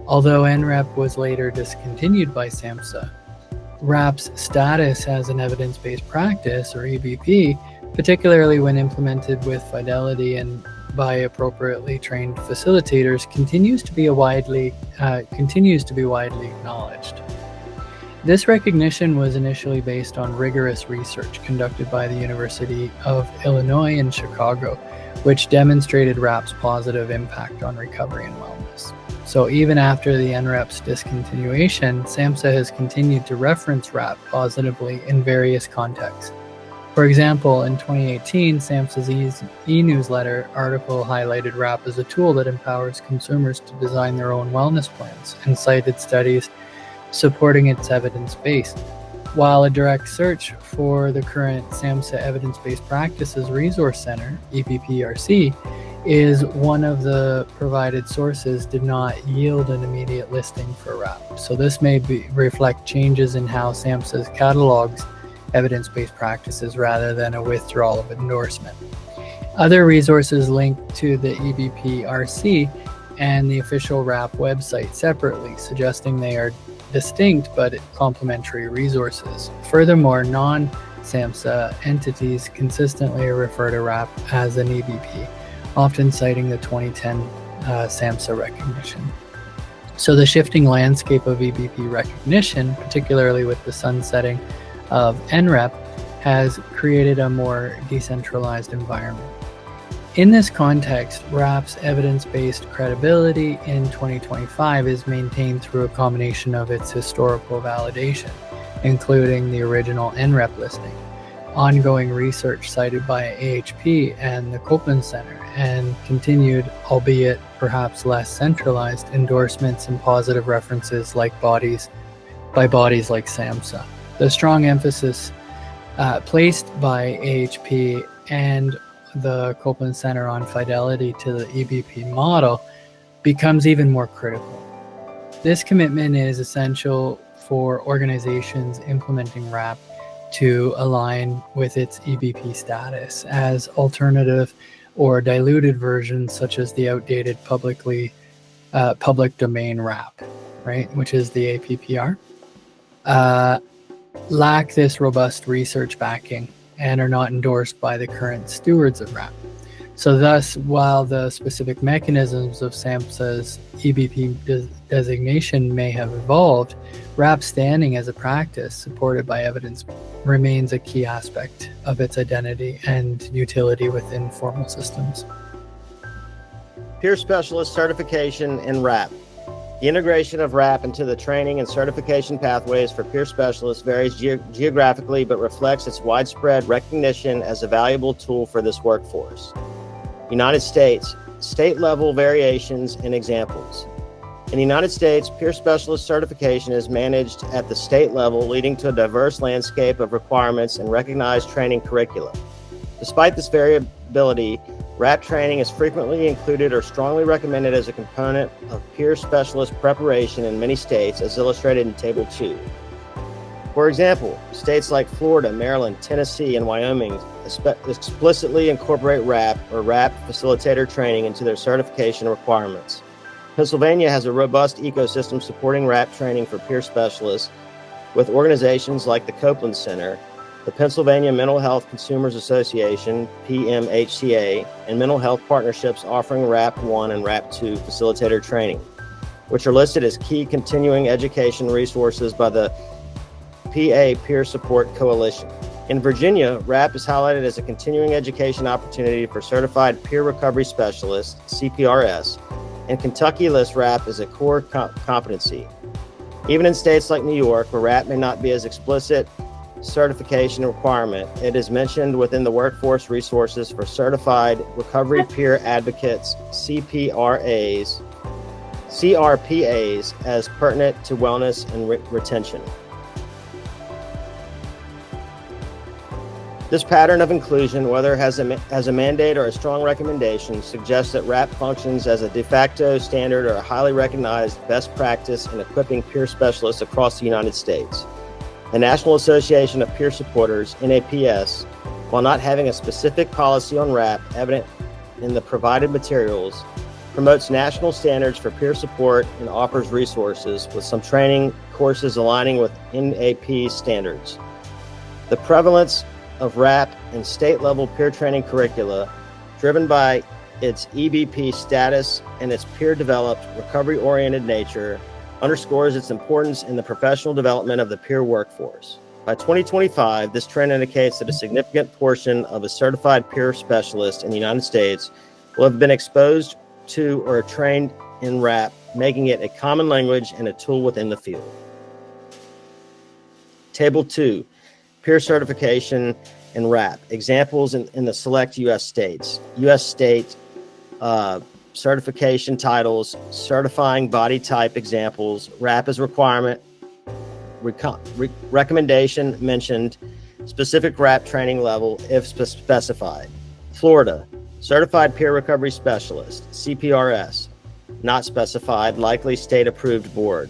Although NREP was later discontinued by SAMHSA, RAP's status as an evidence-based practice, or EBP, particularly when implemented with fidelity and by appropriately trained facilitators, continues to be widely acknowledged. This recognition was initially based on rigorous research conducted by the University of Illinois in Chicago, which demonstrated RAP's positive impact on recovery and wellness. So even after the NREP's discontinuation, SAMHSA has continued to reference RAP positively in various contexts. For example, in 2018, SAMHSA's e-newsletter article highlighted RAP as a tool that empowers consumers to design their own wellness plans and cited studies supporting its evidence base. While a direct search for the current SAMHSA Evidence-Based Practices Resource Center, ECPR, is one of the provided sources, did not yield an immediate listing for RAP. So this may reflect changes in how SAMHSA catalogs evidence-based practices rather than a withdrawal of endorsement. Other resources linked to the EBPRC and the official RAP website separately, suggesting they are distinct but complementary resources. Furthermore, non-SAMHSA entities consistently refer to RAP as an EBP, often citing the 2010 SAMHSA recognition. So the shifting landscape of EBP recognition, particularly with the sunsetting of NREP, has created a more decentralized environment. In this context, RAP's evidence-based credibility in 2025 is maintained through a combination of its historical validation, including the original NREP listing, ongoing research cited by AHP and the Copeland Center, and continued, albeit perhaps less centralized, endorsements and positive references by bodies like SAMHSA. The strong emphasis placed by AHP and the Copeland Center on fidelity to the EBP model becomes even more critical. This commitment is essential for organizations implementing RAP to align with its EBP status, as alternative or diluted versions such as the outdated public domain RAP, right, which is the ECPR, lack this robust research backing and are not endorsed by the current stewards of RAP. So thus, while the specific mechanisms of SAMHSA's EBP designation may have evolved, RAP standing as a practice supported by evidence remains a key aspect of its identity and utility within formal systems. Peer specialist certification in RAP. The integration of RAP into the training and certification pathways for peer specialists varies geographically, but reflects its widespread recognition as a valuable tool for this workforce. United States, state-level variations and examples. In the United States, peer specialist certification is managed at the state level, leading to a diverse landscape of requirements and recognized training curricula. Despite this variability, RAP training is frequently included or strongly recommended as a component of peer specialist preparation in many states, as illustrated in Table 2. For example, states like Florida, Maryland, Tennessee, and Wyoming explicitly incorporate RAP or RAP facilitator training into their certification requirements. Pennsylvania has a robust ecosystem supporting RAP training for peer specialists, with organizations like the Copeland Center, the Pennsylvania Mental Health Consumers Association, PMHCA, and mental health partnerships offering RAP 1 and RAP 2 facilitator training, which are listed as key continuing education resources by the PA Peer Support Coalition. In Virginia, RAP is highlighted as a continuing education opportunity for certified peer recovery specialists, CPRS, and Kentucky lists RAP as a core competency. Even in states like New York, where RAP may not be as explicit certification requirement, it is mentioned within the workforce resources for certified recovery peer advocates, CRPAs, as pertinent to wellness and retention. This pattern of inclusion, whether as a mandate or a strong recommendation, suggests that RAP functions as a de facto standard or a highly recognized best practice in equipping peer specialists across the United States. The National Association of Peer Supporters, NAPS, while not having a specific policy on RAP evident in the provided materials, promotes national standards for peer support and offers resources, with some training courses aligning with NAP standards. The prevalence of RAP and state-level peer training curricula, driven by its EBP status and its peer-developed, recovery-oriented nature, underscores its importance in the professional development of the peer workforce. By 2025, this trend indicates that a significant portion of a certified peer specialist in the United States will have been exposed to or trained in RAP, making it a common language and a tool within the field. Table 2, peer certification and RAP. Examples in the select U.S. states. U.S. state certification titles, certifying body type examples, RAP as requirement, recommendation mentioned, specific RAP training level if specified. Florida, certified peer recovery specialist, CPRS, not specified, likely state approved board.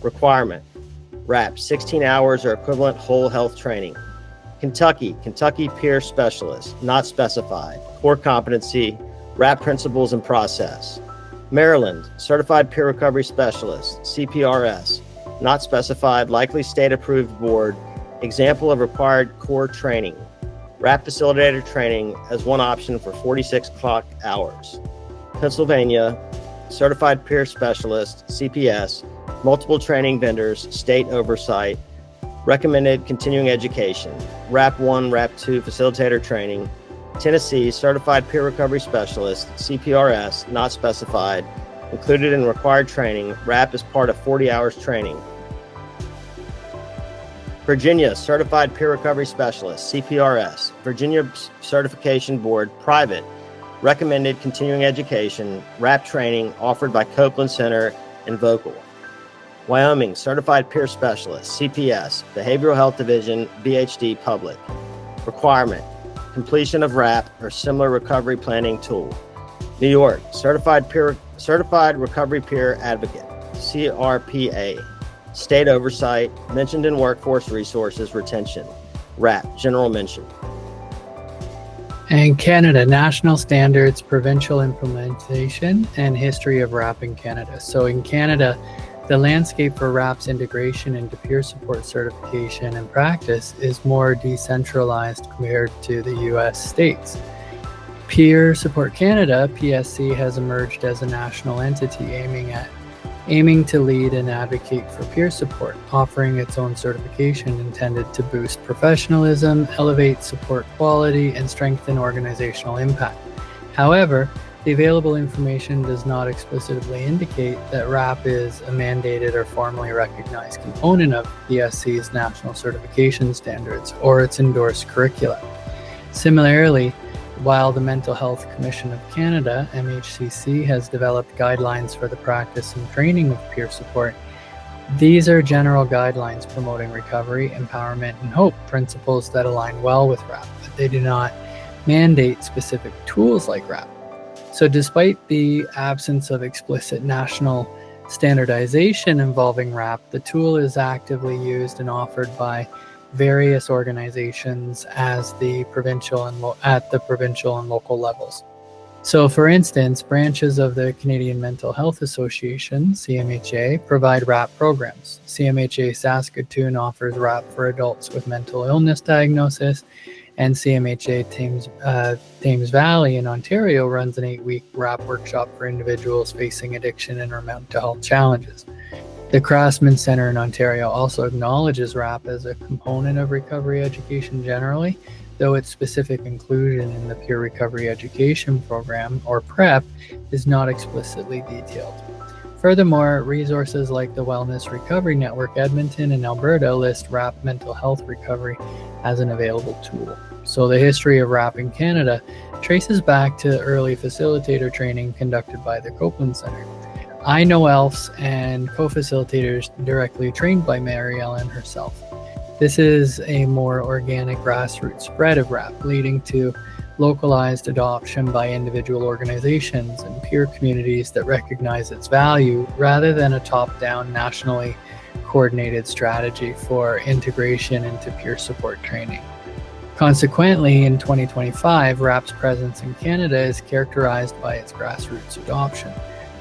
Requirement, RAP 16 hours or equivalent whole health training. Kentucky peer specialist, not specified, core competency, RAP principles and process. Maryland, certified peer recovery specialist, CPRS, not specified, likely state approved board, example of required core training. RAP facilitator training as one option for 46 clock hours. Pennsylvania, certified peer specialist, CPS, multiple training vendors, state oversight, recommended continuing education, RAP 1, RAP 2 facilitator training. Tennessee, certified peer recovery specialist, CPRS, not specified, included in required training, RAP is part of 40 hours training. Virginia, certified peer recovery specialist, CPRS, Virginia Certification Board, private, recommended continuing education, RAP training offered by Copeland Center and Vocal. Wyoming, certified peer specialist, CPS, Behavioral Health Division, BHD public. Requirement, completion of RAP or similar recovery planning tool. New York, certified recovery peer advocate, CRPA, state oversight, mentioned in workforce resources retention, RAP, general mention. And Canada, national standards, provincial implementation, and history of RAP in Canada. So in Canada, the landscape for RAP's integration into peer support certification and practice is more decentralized compared to the US states. Peer Support Canada, PSC, has emerged as a national entity aiming to lead and advocate for peer support, offering its own certification intended to boost professionalism, elevate support quality, and strengthen organizational impact. However, The available information does not explicitly indicate that RAP is a mandated or formally recognized component of PSC's national certification standards or its endorsed curricula. Similarly, while the Mental Health Commission of Canada, MHCC, has developed guidelines for the practice and training of peer support, these are general guidelines promoting recovery, empowerment, and hope, principles that align well with RAP, but they do not mandate specific tools like RAP. So despite the absence of explicit national standardization involving RAP, the tool is actively used and offered by various organizations as the provincial and at the provincial and local levels. So for instance, branches of the Canadian Mental Health Association, CMHA, provide RAP programs. CMHA Saskatoon offers RAP for adults with mental illness diagnosis, and CMHA Thames Valley in Ontario runs an 8-week RAP workshop for individuals facing addiction and or mental health challenges. The Craftsman Centre in Ontario also acknowledges RAP as a component of recovery education generally, though its specific inclusion in the Peer Recovery Education Program, or PrEP, is not explicitly detailed. Furthermore, resources like the Wellness Recovery Network Edmonton and Alberta list RAP mental health recovery as an available tool. So the history of RAP in Canada traces back to early facilitator training conducted by the Copeland Centre. I know ELFs and co-facilitators directly trained by Mary Ellen herself. This is a more organic grassroots spread of RAP, leading to localized adoption by individual organizations and peer communities that recognize its value rather than a top-down nationally coordinated strategy for integration into peer support training. Consequently, in 2025, RAP's presence in Canada is characterized by its grassroots adoption.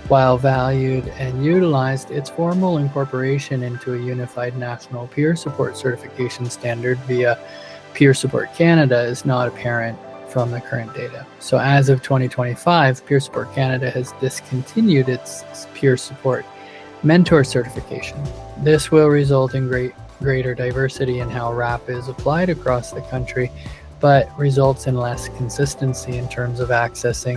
While valued and utilized, its formal incorporation into a unified national peer support certification standard via Peer Support Canada is not apparent from the current data. So as of 2025, Peer Support Canada has discontinued its peer support mentor certification. This will result in greater diversity in how RAP is applied across the country, but results in less consistency in terms of access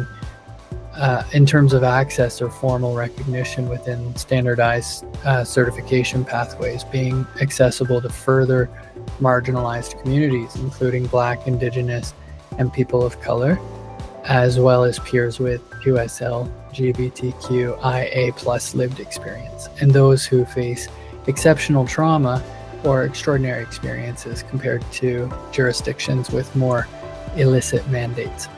or formal recognition within standardized certification pathways being accessible to further marginalized communities, including Black, Indigenous, and people of color, as well as peers with QSL, LGBTQIA+ lived experience, and those who face exceptional trauma or extraordinary experiences compared to jurisdictions with more illicit mandates.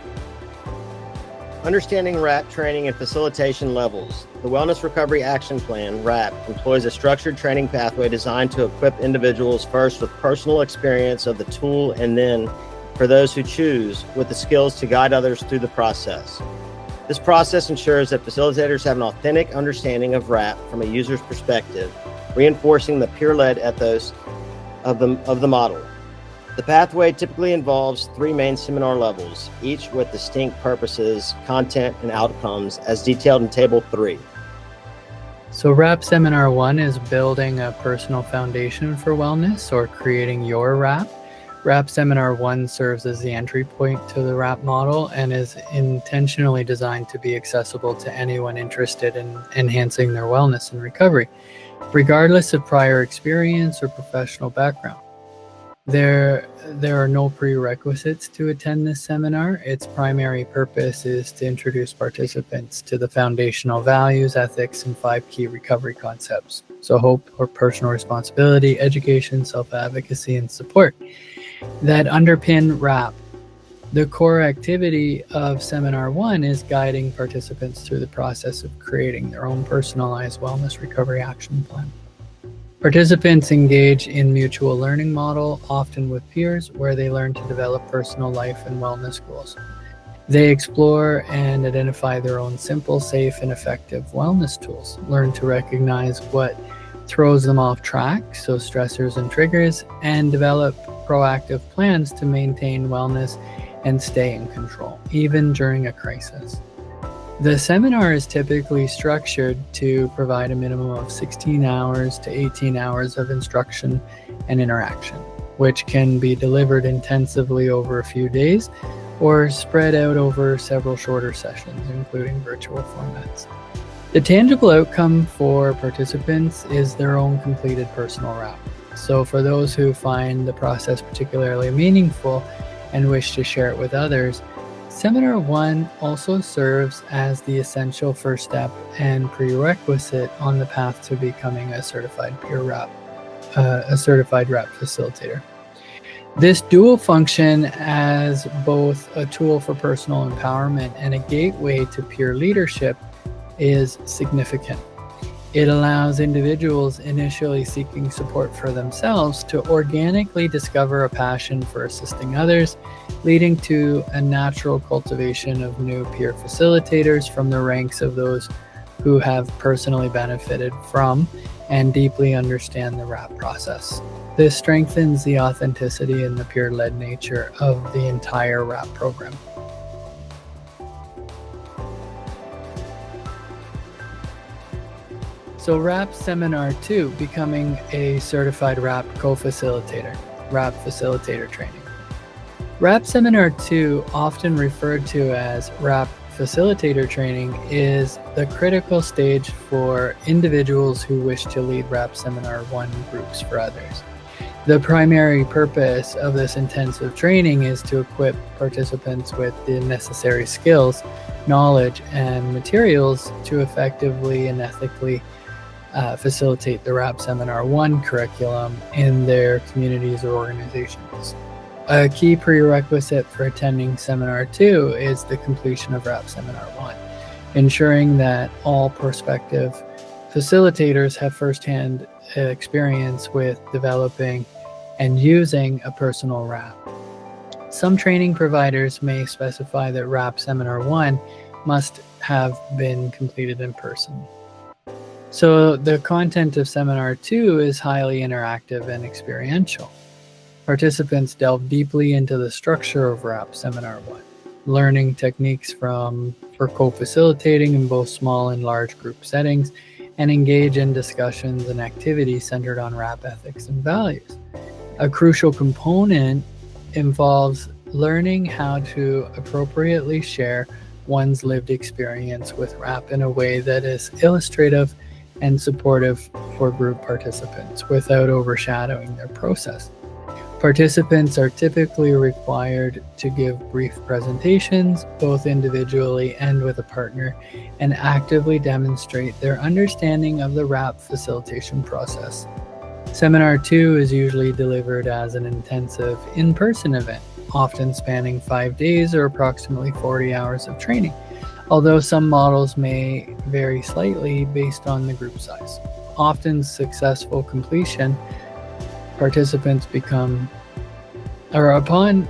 Understanding RAP training and facilitation levels. The Wellness Recovery Action Plan, RAP, employs a structured training pathway designed to equip individuals first with personal experience of the tool and then, for those who choose, with the skills to guide others through the process. This process ensures that facilitators have an authentic understanding of RAP from a user's perspective, reinforcing the peer-led ethos of the model. The pathway typically involves 3 main seminar levels, each with distinct purposes, content, and outcomes, as detailed in Table 3. So RAP Seminar 1 is building a personal foundation for wellness, or creating your RAP. RAP Seminar 1 serves as the entry point to the RAP model and is intentionally designed to be accessible to anyone interested in enhancing their wellness and recovery, regardless of prior experience or professional background. There are no prerequisites to attend this seminar. Its primary purpose is to introduce participants to the foundational values, ethics, and 5 key recovery concepts. So hope, or personal responsibility, education, self-advocacy, and support that underpin RAP. The core activity of Seminar 1 is guiding participants through the process of creating their own personalized wellness recovery action plan. Participants engage in mutual learning model, often with peers, where they learn to develop personal life and wellness goals. They explore and identify their own simple, safe, and effective wellness tools, learn to recognize what throws them off track, so stressors and triggers, and develop proactive plans to maintain wellness and stay in control, even during a crisis. The seminar is typically structured to provide a minimum of 16 hours to 18 hours of instruction and interaction, which can be delivered intensively over a few days, or spread out over several shorter sessions, including virtual formats. The tangible outcome for participants is their own completed personal wrap. So for those who find the process particularly meaningful and wish to share it with others, Seminar 1 also serves as the essential first step and prerequisite on the path to becoming a certified wrap facilitator. This dual function as both a tool for personal empowerment and a gateway to peer leadership is significant. It allows individuals initially seeking support for themselves to organically discover a passion for assisting others, leading to a natural cultivation of new peer facilitators from the ranks of those who have personally benefited from and deeply understand the wrap process. This strengthens the authenticity and the peer-led nature of the entire wrap program. So wrap Seminar 2, becoming a certified wrap co-facilitator, wrap facilitator training. Wrap Seminar 2, often referred to as wrap facilitator training, is the critical stage for individuals who wish to lead wrap Seminar 1 groups for others. The primary purpose of this intensive training is to equip participants with the necessary skills, knowledge, and materials to effectively and ethically facilitate the wrap Seminar 1 curriculum in their communities or organizations. A key prerequisite for attending Seminar 2 is the completion of wrap Seminar 1, ensuring that all prospective facilitators have firsthand experience with developing and using a personal wrap. Some training providers may specify that wrap Seminar 1 must have been completed in person. So the content of Seminar 2 is highly interactive and experiential. Participants delve deeply into the structure of wrap Seminar 1, learning techniques for co-facilitating in both small and large group settings, and engage in discussions and activities centered on wrap ethics and values. A crucial component involves learning how to appropriately share one's lived experience with wrap in a way that is illustrative and supportive for group participants without overshadowing their process. Participants are typically required to give brief presentations, both individually and with a partner, and actively demonstrate their understanding of the wrap facilitation process. Seminar 2 is usually delivered as an intensive in-person event, often spanning 5 days or approximately 40 hours of training, although some models may vary slightly based on the group size. Often successful completion, upon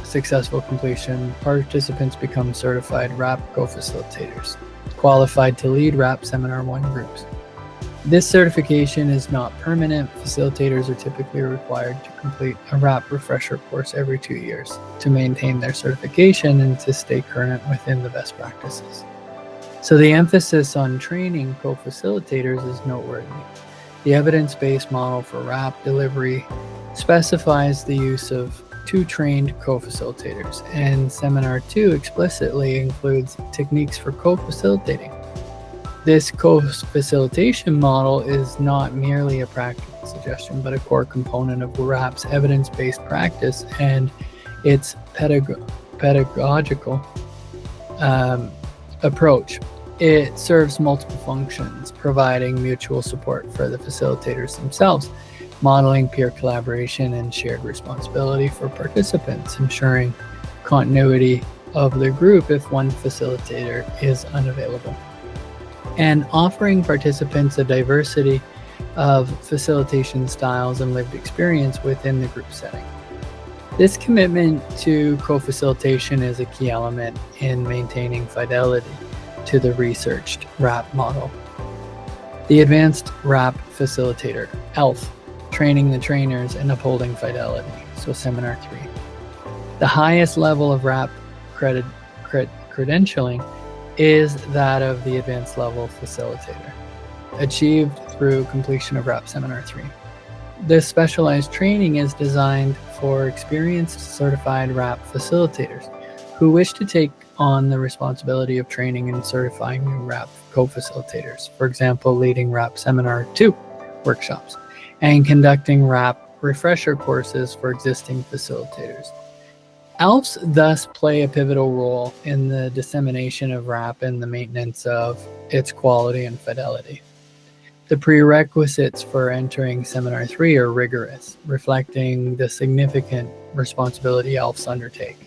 successful completion, participants become certified wrap co-facilitators, qualified to lead wrap Seminar 1 groups. This certification is not permanent. Facilitators are typically required to complete a wrap refresher course every 2 years to maintain their certification and to stay current within the best practices. So the emphasis on training co-facilitators is noteworthy. The evidence-based model for wrap delivery specifies the use of 2 trained co-facilitators, and Seminar 2 explicitly includes techniques for co-facilitating. This co-facilitation model is not merely a practical suggestion, but a core component of wrap's evidence-based practice and its pedagogical approach. It serves multiple functions, providing mutual support for the facilitators themselves, modeling peer collaboration and shared responsibility for participants, ensuring continuity of the group if one facilitator is unavailable, and offering participants a diversity of facilitation styles and lived experience within the group setting. This commitment to co-facilitation is a key element in maintaining fidelity to the researched wrap model. The Advanced Wrap Facilitator, ELF, training the trainers and upholding fidelity, so Seminar 3. The highest level of wrap credentialing is that of the advanced level facilitator, achieved through completion of wrap Seminar 3. This specialized training is designed for experienced certified wrap facilitators who wish to take on the responsibility of training and certifying new RAP co-facilitators, for example, leading RAP Seminar 2 workshops and conducting RAP refresher courses for existing facilitators. ALFs thus play a pivotal role in the dissemination of RAP and the maintenance of its quality and fidelity. The prerequisites for entering Seminar 3 are rigorous, reflecting the significant responsibility ALFs undertake.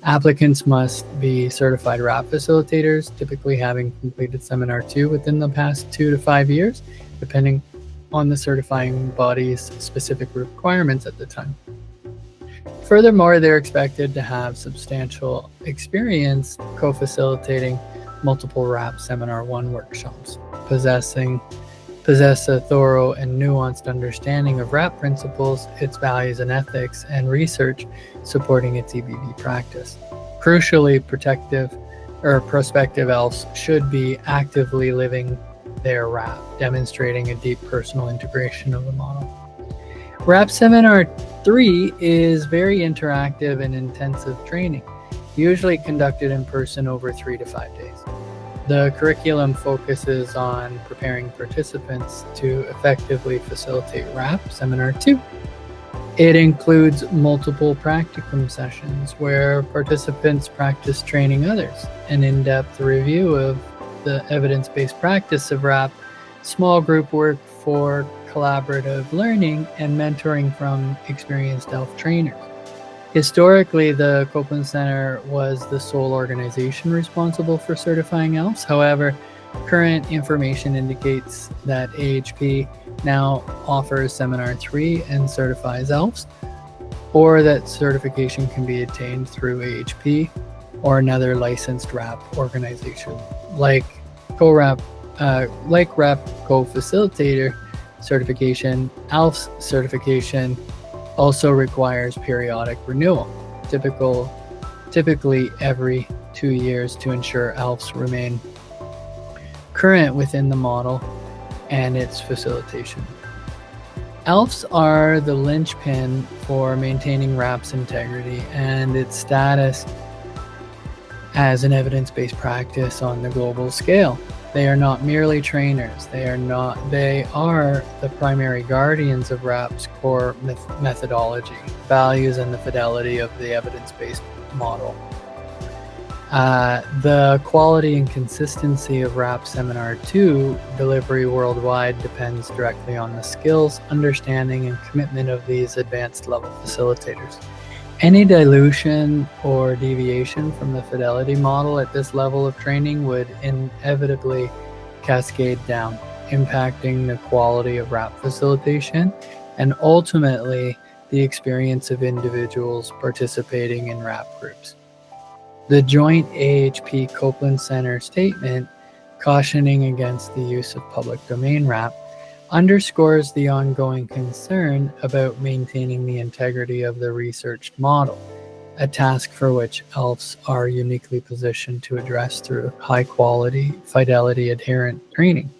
Applicants must be certified RAP facilitators, typically having completed Seminar 2 within the past 2 to 5 years, depending on the certifying body's specific requirements at the time. Furthermore, they're expected to have substantial experience co-facilitating multiple RAP Seminar 1 workshops, possess a thorough and nuanced understanding of RAP principles, its values and ethics, and research supporting its EBV practice. Crucially, prospective ALFs should be actively living their RAP, demonstrating a deep personal integration of the model. RAP Seminar 3 is very interactive and intensive training, usually conducted in person over 3 to 5 days. The curriculum focuses on preparing participants to effectively facilitate RAP Seminar 2. It includes multiple practicum sessions where participants practice training others, an in-depth review of the evidence-based practice of RAP, small group work for collaborative learning, and mentoring from experienced ALF trainers. Historically, the Copeland Center was the sole organization responsible for certifying ALFs. However, current information indicates that AHP now offers Seminar 3 and certifies ALFs, or that certification can be attained through AHP or another licensed RAP organization. Like RAP co-facilitator certification, ALFs certification also requires periodic renewal, typically every 2 years, to ensure ALFs remain current within the model and its facilitation. ALFs are the linchpin for maintaining RAP's integrity and its status as an evidence-based practice on the global scale. They are not merely trainers. They are the primary guardians of RAP's core methodology, values, and the fidelity of the evidence-based model. The quality and consistency of RAP Seminar 2 delivery worldwide depends directly on the skills, understanding, and commitment of these advanced level facilitators. Any dilution or deviation from the fidelity model at this level of training would inevitably cascade down, impacting the quality of RAP facilitation and ultimately the experience of individuals participating in RAP groups. The joint AHP Copeland Center statement cautioning against the use of public domain RAP underscores the ongoing concern about maintaining the integrity of the researched model, a task for which ALFs are uniquely positioned to address through high-quality, fidelity-adherent training.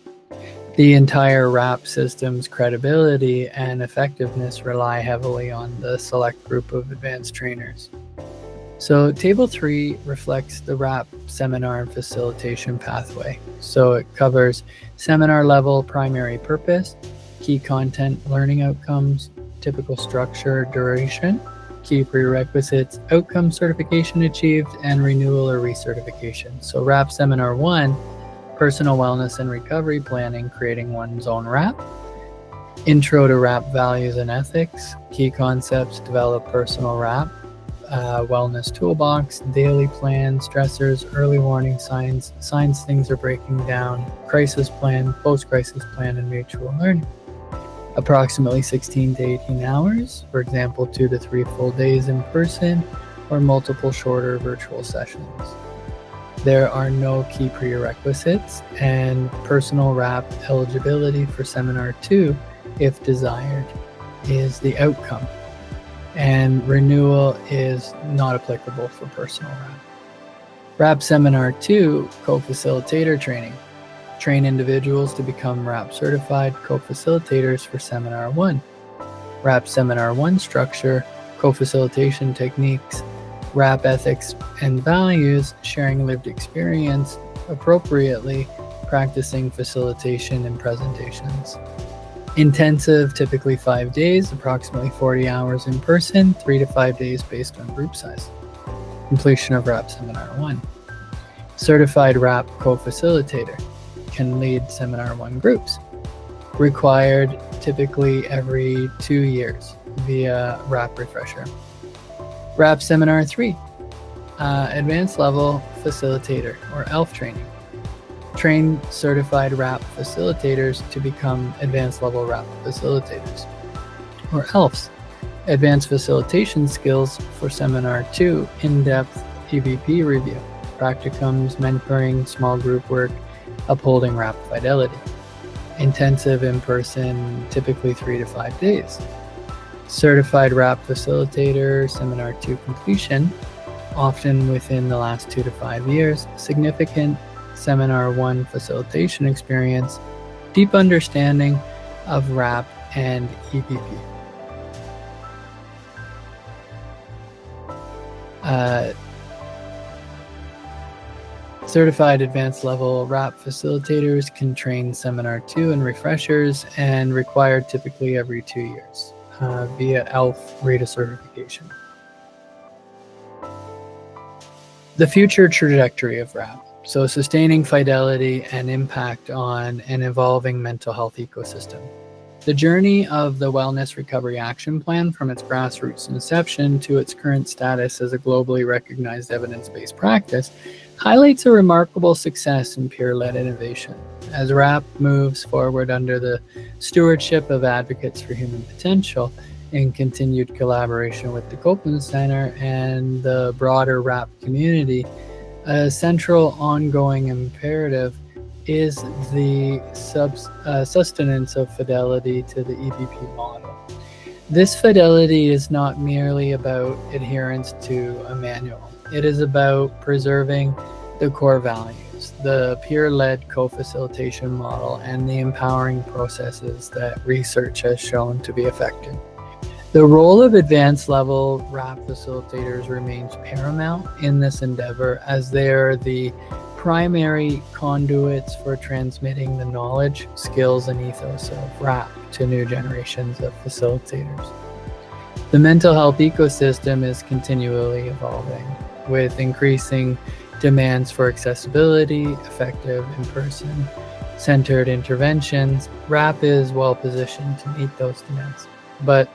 The entire RAP system's credibility and effectiveness rely heavily on the select group of advanced trainers. So Table 3 reflects the RAP seminar and facilitation pathway. So it covers seminar level primary purpose, key content, learning outcomes, typical structure, duration, key prerequisites, outcome certification achieved, and renewal or recertification. So RAP Seminar 1, personal wellness and recovery planning, creating one's own RAP. Intro to RAP values and ethics, key concepts, develop personal RAP. Wellness toolbox, daily plan, stressors, early warning signs things are breaking down, crisis plan, post-crisis plan, and mutual learning. Approximately 16 to 18 hours, for example, 2 to 3 full days in person or multiple shorter virtual sessions. There are no key prerequisites, and personal RAP eligibility for Seminar 2, if desired, is the outcome. And renewal is not applicable for personal RAP. RAP Seminar 2, co-facilitator training. Train individuals to become RAP certified co-facilitators for Seminar 1. RAP Seminar 1 structure, co-facilitation techniques, RAP ethics and values, sharing lived experience appropriately, practicing facilitation and presentations. Intensive, typically 5 days, approximately 40 hours in person, 3 to 5 days based on group size. Completion of RAP Seminar 1. Certified RAP co-facilitator can lead Seminar 1 groups. Required typically every 2 years via RAP refresher. RAP Seminar 3. Advanced level facilitator or ELF training. Train certified RAP facilitators to become advanced level RAP facilitators, or ELFs. Advanced facilitation skills for Seminar 2, in-depth EBP review, practicums, mentoring, small group work, upholding RAP fidelity. Intensive in-person, typically 3 to 5 days. Certified RAP facilitator, Seminar 2 completion, often within the last 2 to 5 years. Significant Seminar 1 facilitation experience, deep understanding of RAP and EBP. Certified advanced level RAP facilitators can train Seminar 2 and refreshers, and required typically every 2 years via ELF RETA certification. The future trajectory of RAP. So sustaining fidelity and impact on an evolving mental health ecosystem. The journey of the Wellness Recovery Action Plan from its grassroots inception to its current status as a globally recognized evidence-based practice highlights a remarkable success in peer-led innovation. As RAP moves forward under the stewardship of Advocates for Human Potential, in continued collaboration with the Copeland Center and the broader RAP community, a central ongoing imperative is the sustenance of fidelity to the EBP model. This fidelity is not merely about adherence to a manual. It is about preserving the core values, the peer-led co-facilitation model, and the empowering processes that research has shown to be effective. The role of advanced level RAP facilitators remains paramount in this endeavor, as they are the primary conduits for transmitting the knowledge, skills, and ethos of RAP to new generations of facilitators. The mental health ecosystem is continually evolving, with increasing demands for accessibility, effective in-person, centered interventions. RAP is well positioned to meet those demands. But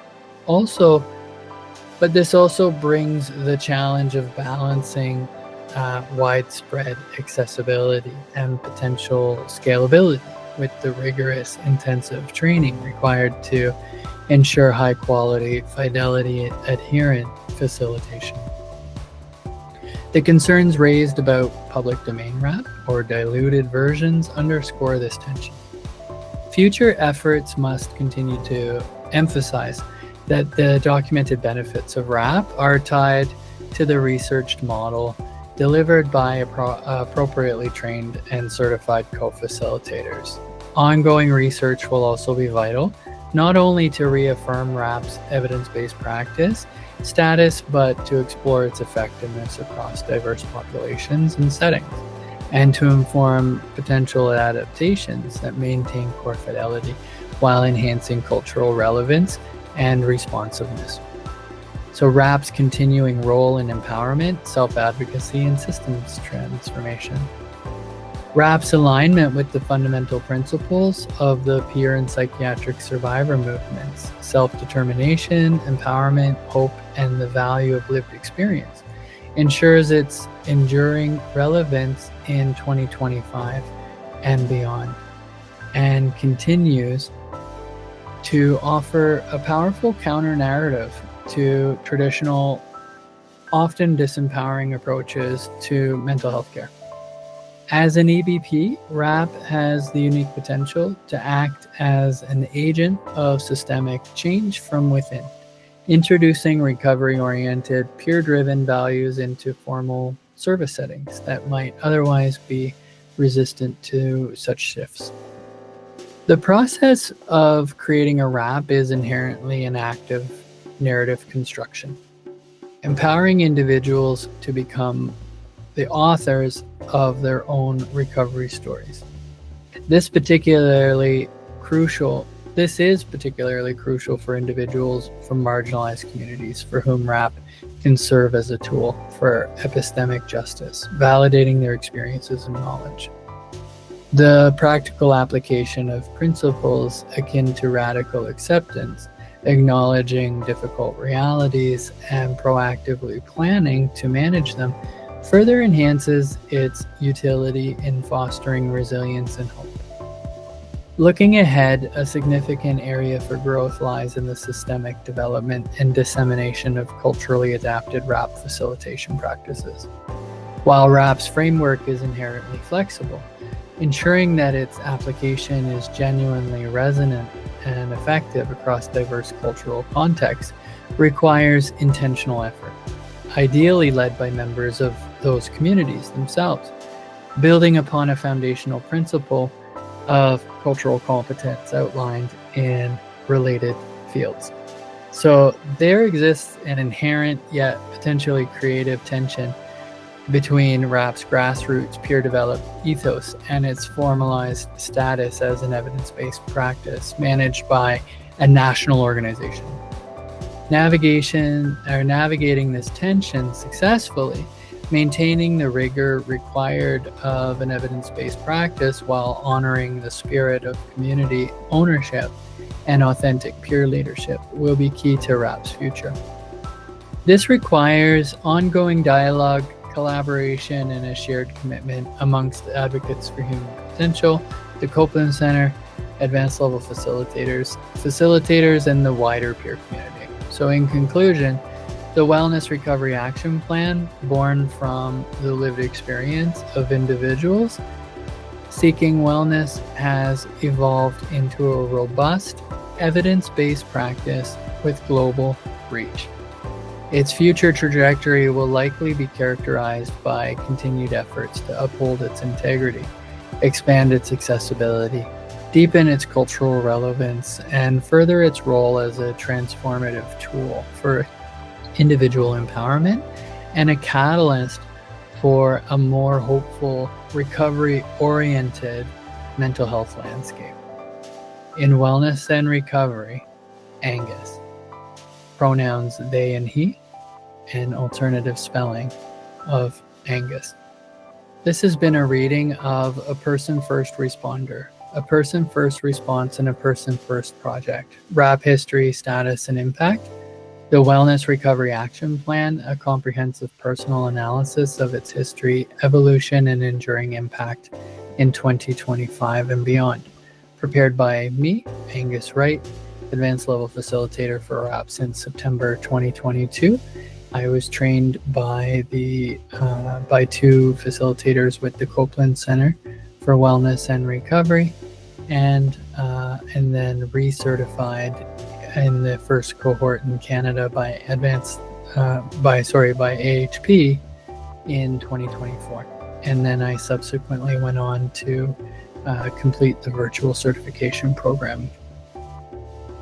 this also brings the challenge of balancing widespread accessibility and potential scalability with the rigorous intensive training required to ensure high quality, fidelity adherent facilitation. The concerns raised about public domain RAP or diluted versions underscore this tension. Future efforts must continue to emphasize that the documented benefits of RAP are tied to the researched model delivered by appropriately trained and certified co-facilitators. Ongoing research will also be vital, not only to reaffirm RAP's evidence-based practice status, but to explore its effectiveness across diverse populations and settings, and to inform potential adaptations that maintain core fidelity while enhancing cultural relevance and responsiveness. So RAP's continuing role in empowerment, self-advocacy, and systems transformation. RAP's alignment with the fundamental principles of the peer and psychiatric survivor movements, self-determination, empowerment, hope, and the value of lived experience, ensures its enduring relevance in 2025 and beyond, and continues to offer a powerful counter-narrative to traditional, often disempowering approaches to mental health care. As an EBP, RAP has the unique potential to act as an agent of systemic change from within, introducing recovery-oriented, peer-driven values into formal service settings that might otherwise be resistant to such shifts. The process of creating a RAP is inherently an act of narrative construction. empowering individuals to become the authors of their own recovery stories. This is particularly crucial for individuals from marginalized communities for whom RAP can serve as a tool for epistemic justice, validating their experiences and knowledge. The practical application of principles akin to radical acceptance, acknowledging difficult realities and proactively planning to manage them, further enhances its utility in fostering resilience and hope. Looking ahead, a significant area for growth lies in the systemic development and dissemination of culturally adapted RAP facilitation practices. While RAP's framework is inherently flexible, ensuring that its application is genuinely resonant and effective across diverse cultural contexts requires intentional effort, ideally led by members of those communities themselves, building upon a foundational principle of cultural competence outlined in related fields. So there exists an inherent yet potentially creative tension between RAP's grassroots peer-developed ethos and its formalized status as an evidence-based practice managed by a national organization. Navigating this tension successfully, maintaining the rigor required of an evidence-based practice while honoring the spirit of community ownership and authentic peer leadership will be key to RAP's future. This requires ongoing dialogue, collaboration, and a shared commitment amongst the advocates for human potential, the Copeland Center, advanced level facilitators, and the wider peer community. So in conclusion, the Wellness Recovery Action Plan, born from the lived experience of individuals seeking wellness, has evolved into a robust, evidence-based practice with global reach. Its future trajectory will likely be characterized by continued efforts to uphold its integrity, expand its accessibility, deepen its cultural relevance, and further its role as a transformative tool for individual empowerment and a catalyst for a more hopeful, recovery-oriented mental health landscape. In Wellness and Recovery, Angus. Pronouns they and he, and alternative spelling of Angus. This has been a reading of A Person First Responder, A Person First Response, and A Person First Project, RAP History, Status, and Impact, the Wellness Recovery Action Plan, a comprehensive personal analysis of its history, evolution, and enduring impact in 2025 and beyond. Prepared by me, Angus Wright, advanced level facilitator for RAP since September 2022. I was trained by two facilitators with the Copeland Center for Wellness and Recovery, and then recertified in the first cohort in Canada by AHP in 2024. And then I subsequently went on to complete the virtual certification program.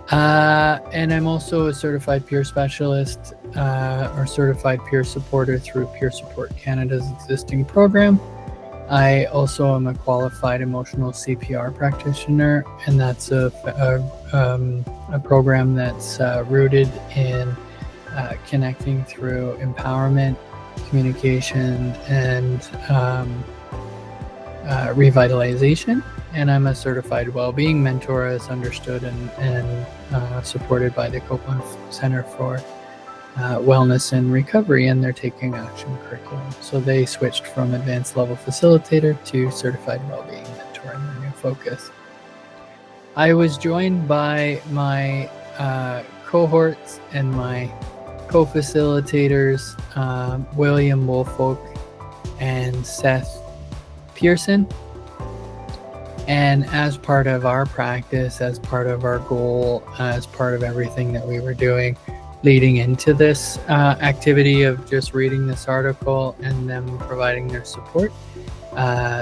And I'm also a certified peer specialist or certified peer supporter through Peer Support Canada's existing program. I also am a qualified emotional CPR practitioner, and that's a program that's rooted in connecting through empowerment, communication, and revitalization. And I'm a certified well-being mentor, as understood and supported by the Copeland Center for Wellness and Recovery and their Taking Action curriculum. So they switched from advanced level facilitator to certified well-being mentor in their new focus. I was joined by my cohorts and my co-facilitators, William Woolfolk and Seth Pearson. And as part of our practice, as part of our goal, as part of everything that we were doing leading into this activity of just reading this article and them providing their support,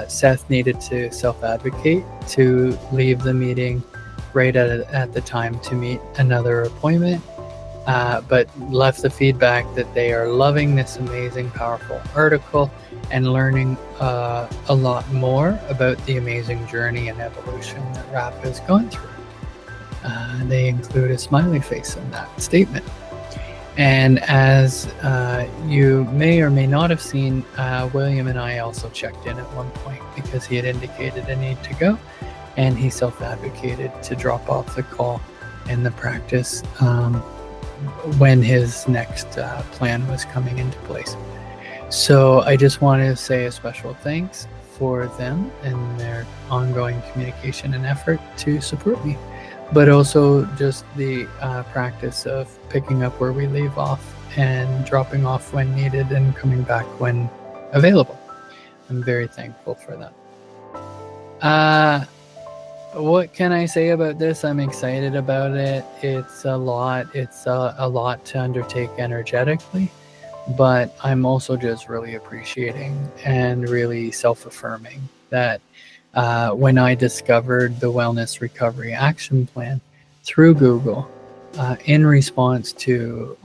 Seth needed to self-advocate to leave the meeting right at the time to meet another appointment. but left the feedback that they are loving this amazing, powerful article and learning a lot more about the amazing journey and evolution that RAP has gone through. They include a smiley face in that statement. And as you may or may not have seen, William and I also checked in at one point because he had indicated a need to go, and he self-advocated to drop off the call and the practice when his next plan was coming into place. So I just want to say a special thanks for them and their ongoing communication and effort to support me, but also just the practice of picking up where we leave off and dropping off when needed and coming back when available. I'm very thankful for that. What can I say about this? I'm excited about it. It's a lot. It's a lot to undertake energetically, but I'm also just really appreciating and really self-affirming that when I discovered the Wellness Recovery Action Plan through Google, in response to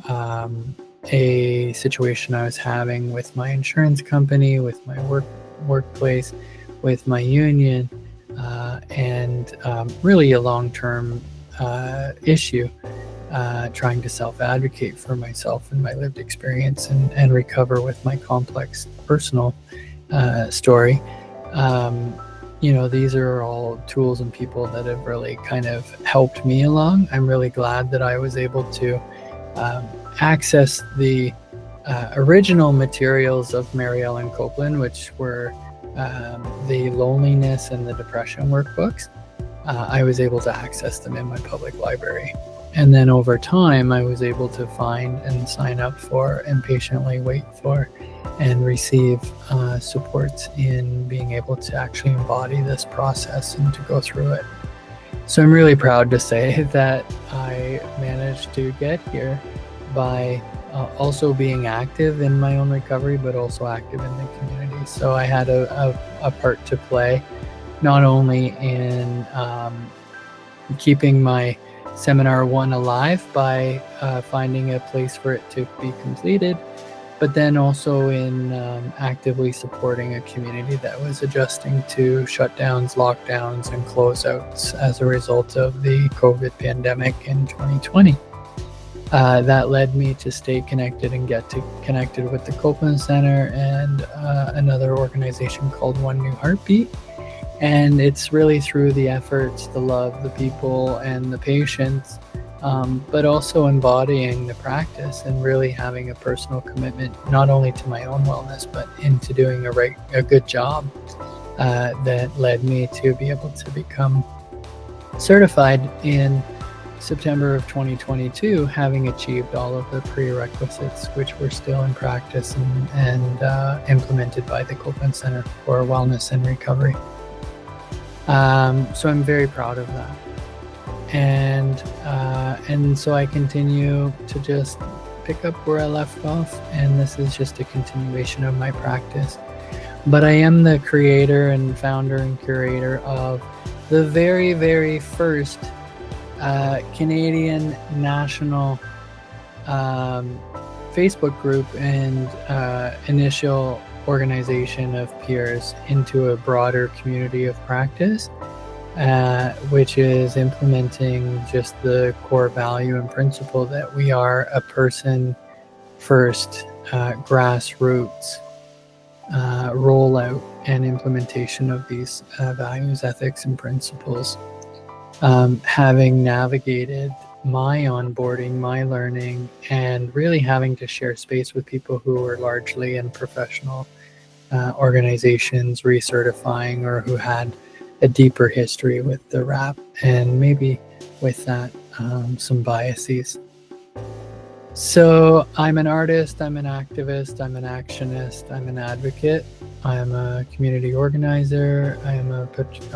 a situation I was having with my insurance company, with my workplace, with my union, and really a long-term issue, trying to self-advocate for myself and my lived experience and recover with my complex personal story. These are all tools and people that have really kind of helped me along. I'm really glad that I was able to access the original materials of Mary Ellen Copeland, which were the loneliness and the depression workbooks. I was able to access them in my public library. And then over time, I was able to find and sign up for and patiently wait for and receive supports in being able to actually embody this process and to go through it. So I'm really proud to say that I managed to get here by also being active in my own recovery, but also active in the community. So I had a part to play, not only in keeping my Seminar 1 alive by finding a place for it to be completed, but then also in actively supporting a community that was adjusting to shutdowns, lockdowns, and closeouts as a result of the COVID pandemic in 2020. That led me to stay connected and get connected with the Copeland Center and another organization called One New Heartbeat. And it's really through the efforts, the love, the people, and the patients, but also embodying the practice and really having a personal commitment, not only to my own wellness, but into doing a good job that led me to be able to become certified in September of 2022, having achieved all of the prerequisites, which were still in practice and implemented by the Copeland Center for Wellness and Recovery. So I'm very proud of that. And so I continue to just pick up where I left off, and this is just a continuation of my practice. But I am the creator and founder and curator of the very, very first Canadian national Facebook group and initial organization of peers into a broader community of practice, which is implementing just the core value and principle that we are a person first, grassroots rollout and implementation of these values, ethics, and principles. Having navigated my onboarding, my learning, and really having to share space with people who are largely in professional organizations, recertifying, or who had a deeper history with the RAP, and maybe with that some biases. So I'm an artist, I'm an activist, I'm an actionist, I'm an advocate, I'm a community organizer, I am a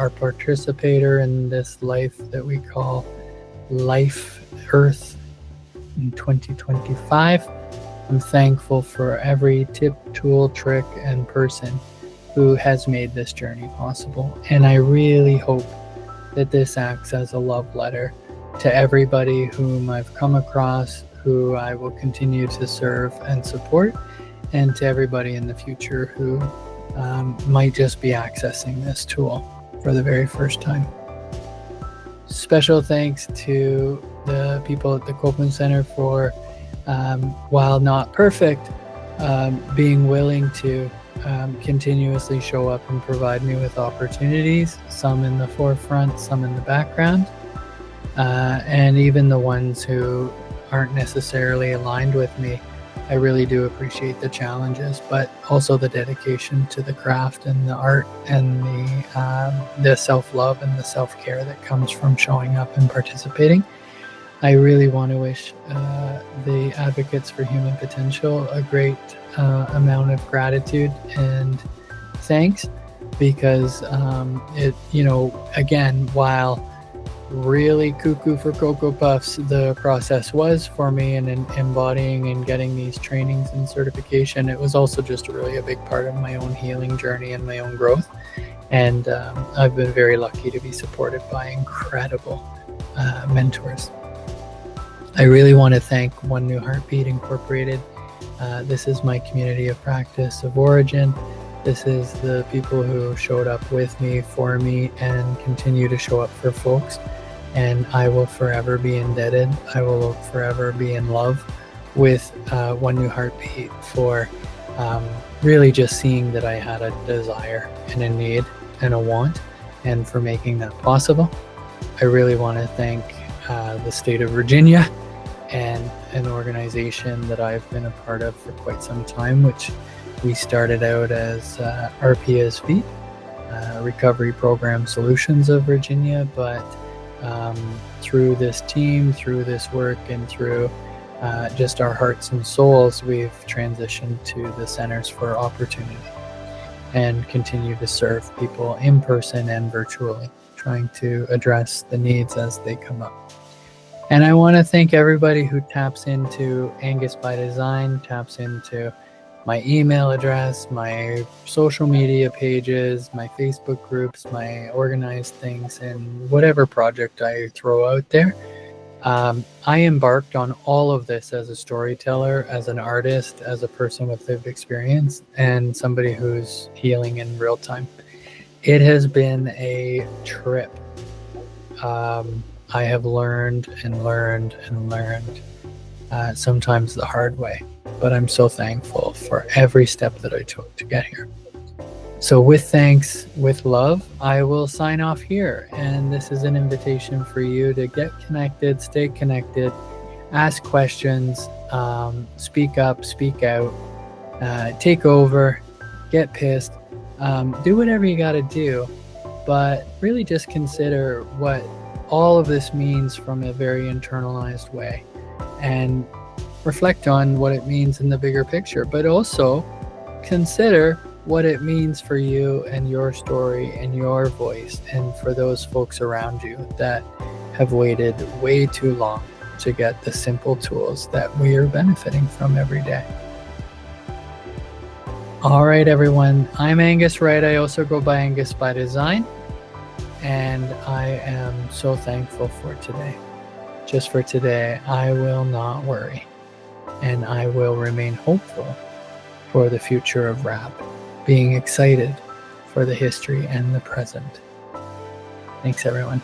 participator in this life that we call Life Earth in 2025. I'm thankful for every tip, tool, trick, and person who has made this journey possible. And I really hope that this acts as a love letter to everybody whom I've come across, who I will continue to serve and support, and to everybody in the future who might just be accessing this tool for the very first time. Special thanks to the people at the Copeland Center for, while not perfect, being willing to continuously show up and provide me with opportunities, some in the forefront, some in the background, and even the ones who aren't necessarily aligned with me. I really do appreciate the challenges, but also the dedication to the craft and the art and the self-love and the self-care that comes from showing up and participating. I really want to wish the advocates for human potential a great amount of gratitude and thanks, because again, while really cuckoo for Cocoa Puffs the process was for me in embodying and getting these trainings and certification, it was also just really a big part of my own healing journey and my own growth. And I've been very lucky to be supported by incredible mentors. I really want to thank One New Heartbeat Incorporated. This is my community of practice of origin. This is the people who showed up with me, for me, and continue to show up for folks. And I will forever be indebted. I will forever be in love with One New Heartbeat for really just seeing that I had a desire and a need and a want, and for making that possible. I really want to thank the state of Virginia and an organization that I've been a part of for quite some time, which we started out as RPSV, Recovery Program Solutions of Virginia, but through this team, through this work, and through just our hearts and souls, we've transitioned to the Centers for Opportunity and continue to serve people in person and virtually, trying to address the needs as they come up. And I want to thank everybody who taps into Angus by Design, taps into my email address, my social media pages, my Facebook groups, my organized things, and whatever project I throw out there. I embarked on all of this as a storyteller, as an artist, as a person with lived experience, and somebody who's healing in real time. It has been a trip. I have learned and learned and learned, sometimes the hard way, but I'm so thankful for every step that I took to get here. So with thanks, with love, I will sign off here. And this is an invitation for you to get connected, stay connected, ask questions, speak up, speak out, take over, get pissed, do whatever you got to do, but really just consider what all of this means from a very internalized way, and reflect on what it means in the bigger picture, but also consider what it means for you and your story and your voice, and for those folks around you that have waited way too long to get the simple tools that we are benefiting from every day. All right, everyone. I'm Angus Wright. I also go by Angus by Design. And I am so thankful for today. Just for today, I will not worry. And I will remain hopeful for the future of rap, being excited for the history and the present. Thanks, everyone.